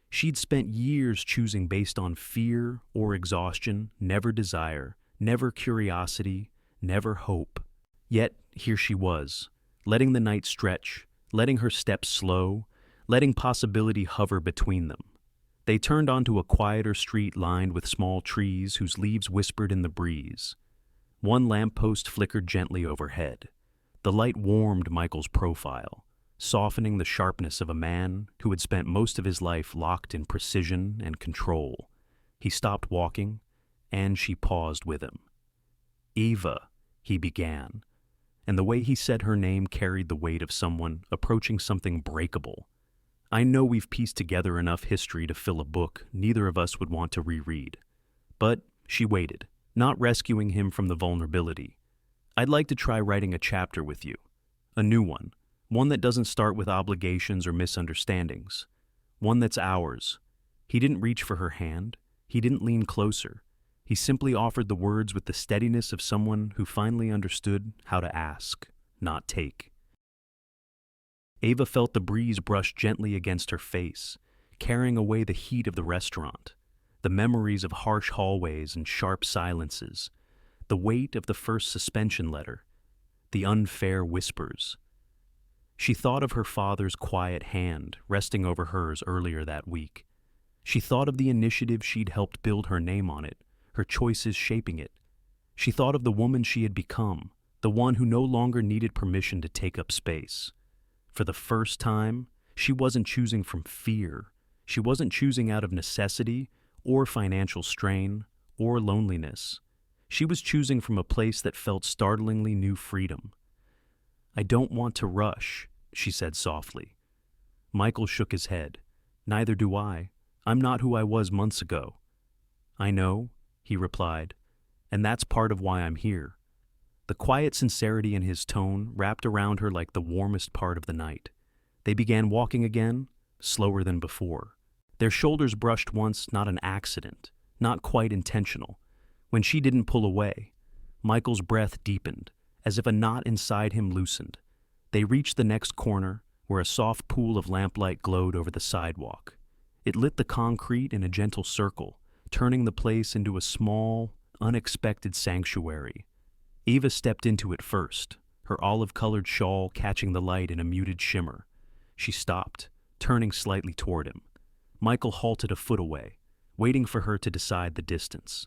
She'd spent years choosing based on fear or exhaustion, never desire, never curiosity, never hope. Yet here she was, letting the night stretch, letting her steps slow, letting possibility hover between them. They turned onto a quieter street lined with small trees whose leaves whispered in the breeze. One lamppost flickered gently overhead. The light warmed Michael's profile, softening the sharpness of a man who had spent most of his life locked in precision and control. He stopped walking, and she paused with him. "Eva," he began, and the way he said her name carried the weight of someone approaching something breakable. "I know we've pieced together enough history to fill a book neither of us would want to reread." But she waited, not rescuing him from the vulnerability. "I'd like to try writing a chapter with you. A new one that doesn't start with obligations or misunderstandings. One that's ours." He didn't reach for her hand. He didn't lean closer. He simply offered the words with the steadiness of someone who finally understood how to ask, not take. Ava felt the breeze brush gently against her face, carrying away the heat of the restaurant, the memories of harsh hallways and sharp silences, the weight of the first suspension letter, the unfair whispers. She thought of her father's quiet hand resting over hers earlier that week. She thought of the initiative she'd helped build her name on it, her choices shaping it. She thought of the woman she had become, the one who no longer needed permission to take up space. For the first time, she wasn't choosing from fear. She wasn't choosing out of necessity or financial strain or loneliness. She was choosing from a place that felt startlingly new freedom. "I don't want to rush," she said softly. Michael shook his head. "Neither do I. I'm not who I was months ago." "I know," he replied, "and that's part of why I'm here." The quiet sincerity in his tone wrapped around her like the warmest part of the night. They began walking again, slower than before. Their shoulders brushed once, not an accident, not quite intentional. When she didn't pull away, Michael's breath deepened, as if a knot inside him loosened. They reached the next corner, where a soft pool of lamplight glowed over the sidewalk. It lit the concrete in a gentle circle, turning the place into a small, unexpected sanctuary. Eva stepped into it first, her olive-colored shawl catching the light in a muted shimmer. She stopped, turning slightly toward him. Michael halted a foot away, waiting for her to decide the distance.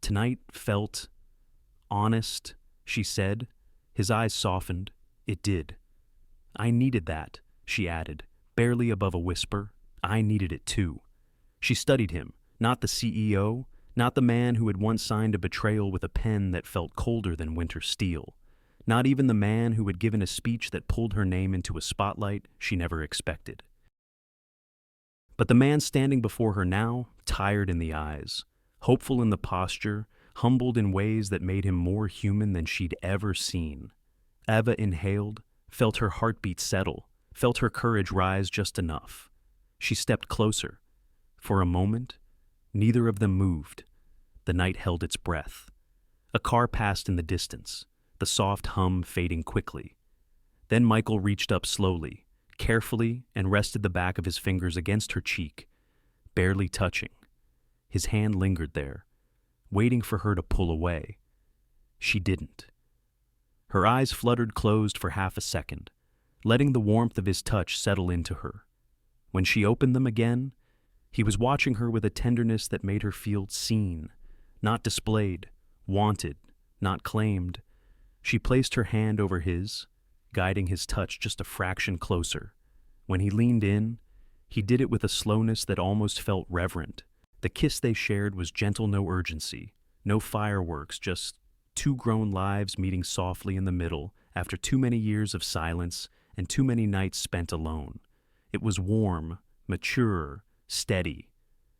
Tonight felt honest, she said. His eyes softened. It did. I needed that, she added, barely above a whisper. I needed it too. She studied him, not the CEO, not the man who had once signed a betrayal with a pen that felt colder than winter steel, not even the man who had given a speech that pulled her name into a spotlight she never expected. But the man standing before her now, tired in the eyes, hopeful in the posture, humbled in ways that made him more human than she'd ever seen. Eva inhaled, felt her heartbeat settle, felt her courage rise just enough. She stepped closer. For a moment, neither of them moved. The night held its breath. A car passed in the distance, the soft hum fading quickly. Then Michael reached up slowly, carefully, and rested the back of his fingers against her cheek, barely touching. His hand lingered there, waiting for her to pull away. She didn't. Her eyes fluttered closed for half a second, letting the warmth of his touch settle into her. When she opened them again, he was watching her with a tenderness that made her feel seen, not displayed, wanted, not claimed. She placed her hand over his, guiding his touch just a fraction closer. When he leaned in, he did it with a slowness that almost felt reverent. The kiss they shared was gentle, no urgency, no fireworks, just two grown lives meeting softly in the middle after too many years of silence and too many nights spent alone. It was warm, mature, steady.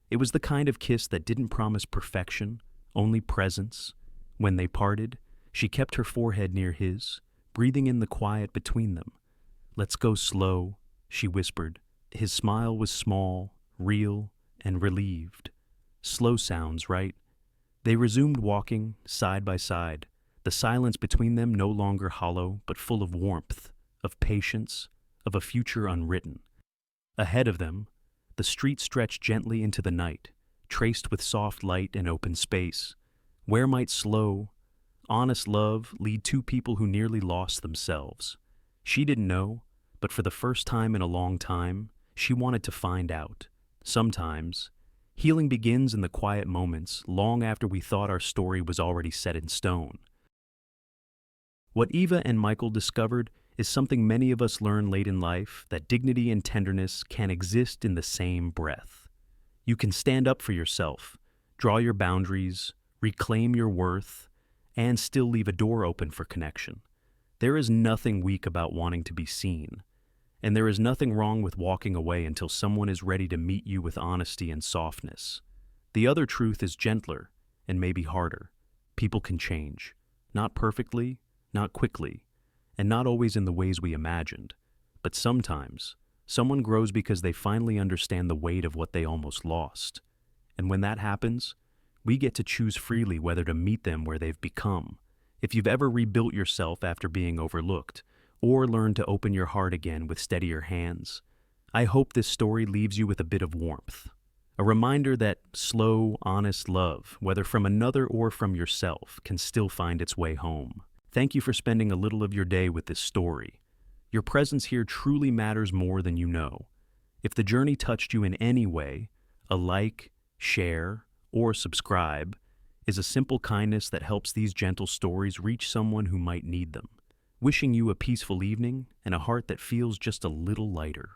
It was the kind of kiss that didn't promise perfection, only presence. When they parted, she kept her forehead near his, breathing in the quiet between them. "Let's go slow," she whispered. His smile was small, real, and relieved. Slow sounds, right? They resumed walking, side by side, the silence between them no longer hollow but full of warmth, of patience, of a future unwritten. Ahead of them, the street stretched gently into the night, traced with soft light and open space. Where might slow, honest love lead two people who nearly lost themselves? She didn't know, but for the first time in a long time, she wanted to find out. Sometimes, healing begins in the quiet moments, long after we thought our story was already set in stone. What Eva and Michael discovered is something many of us learn late in life, that dignity and tenderness can exist in the same breath. You can stand up for yourself, draw your boundaries, reclaim your worth, and still leave a door open for connection. There is nothing weak about wanting to be seen, and there is nothing wrong with walking away until someone is ready to meet you with honesty and softness. The other truth is gentler and maybe harder. People can change, not perfectly, not quickly, and not always in the ways we imagined. But sometimes, someone grows because they finally understand the weight of what they almost lost. And when that happens, we get to choose freely whether to meet them where they've become. If you've ever rebuilt yourself after being overlooked, or learned to open your heart again with steadier hands, I hope this story leaves you with a bit of warmth. A reminder that slow, honest love, whether from another or from yourself, can still find its way home. Thank you for spending a little of your day with this story. Your presence here truly matters more than you know. If the journey touched you in any way, a like, share, or subscribe is a simple kindness that helps these gentle stories reach someone who might need them. Wishing you a peaceful evening and a heart that feels just a little lighter.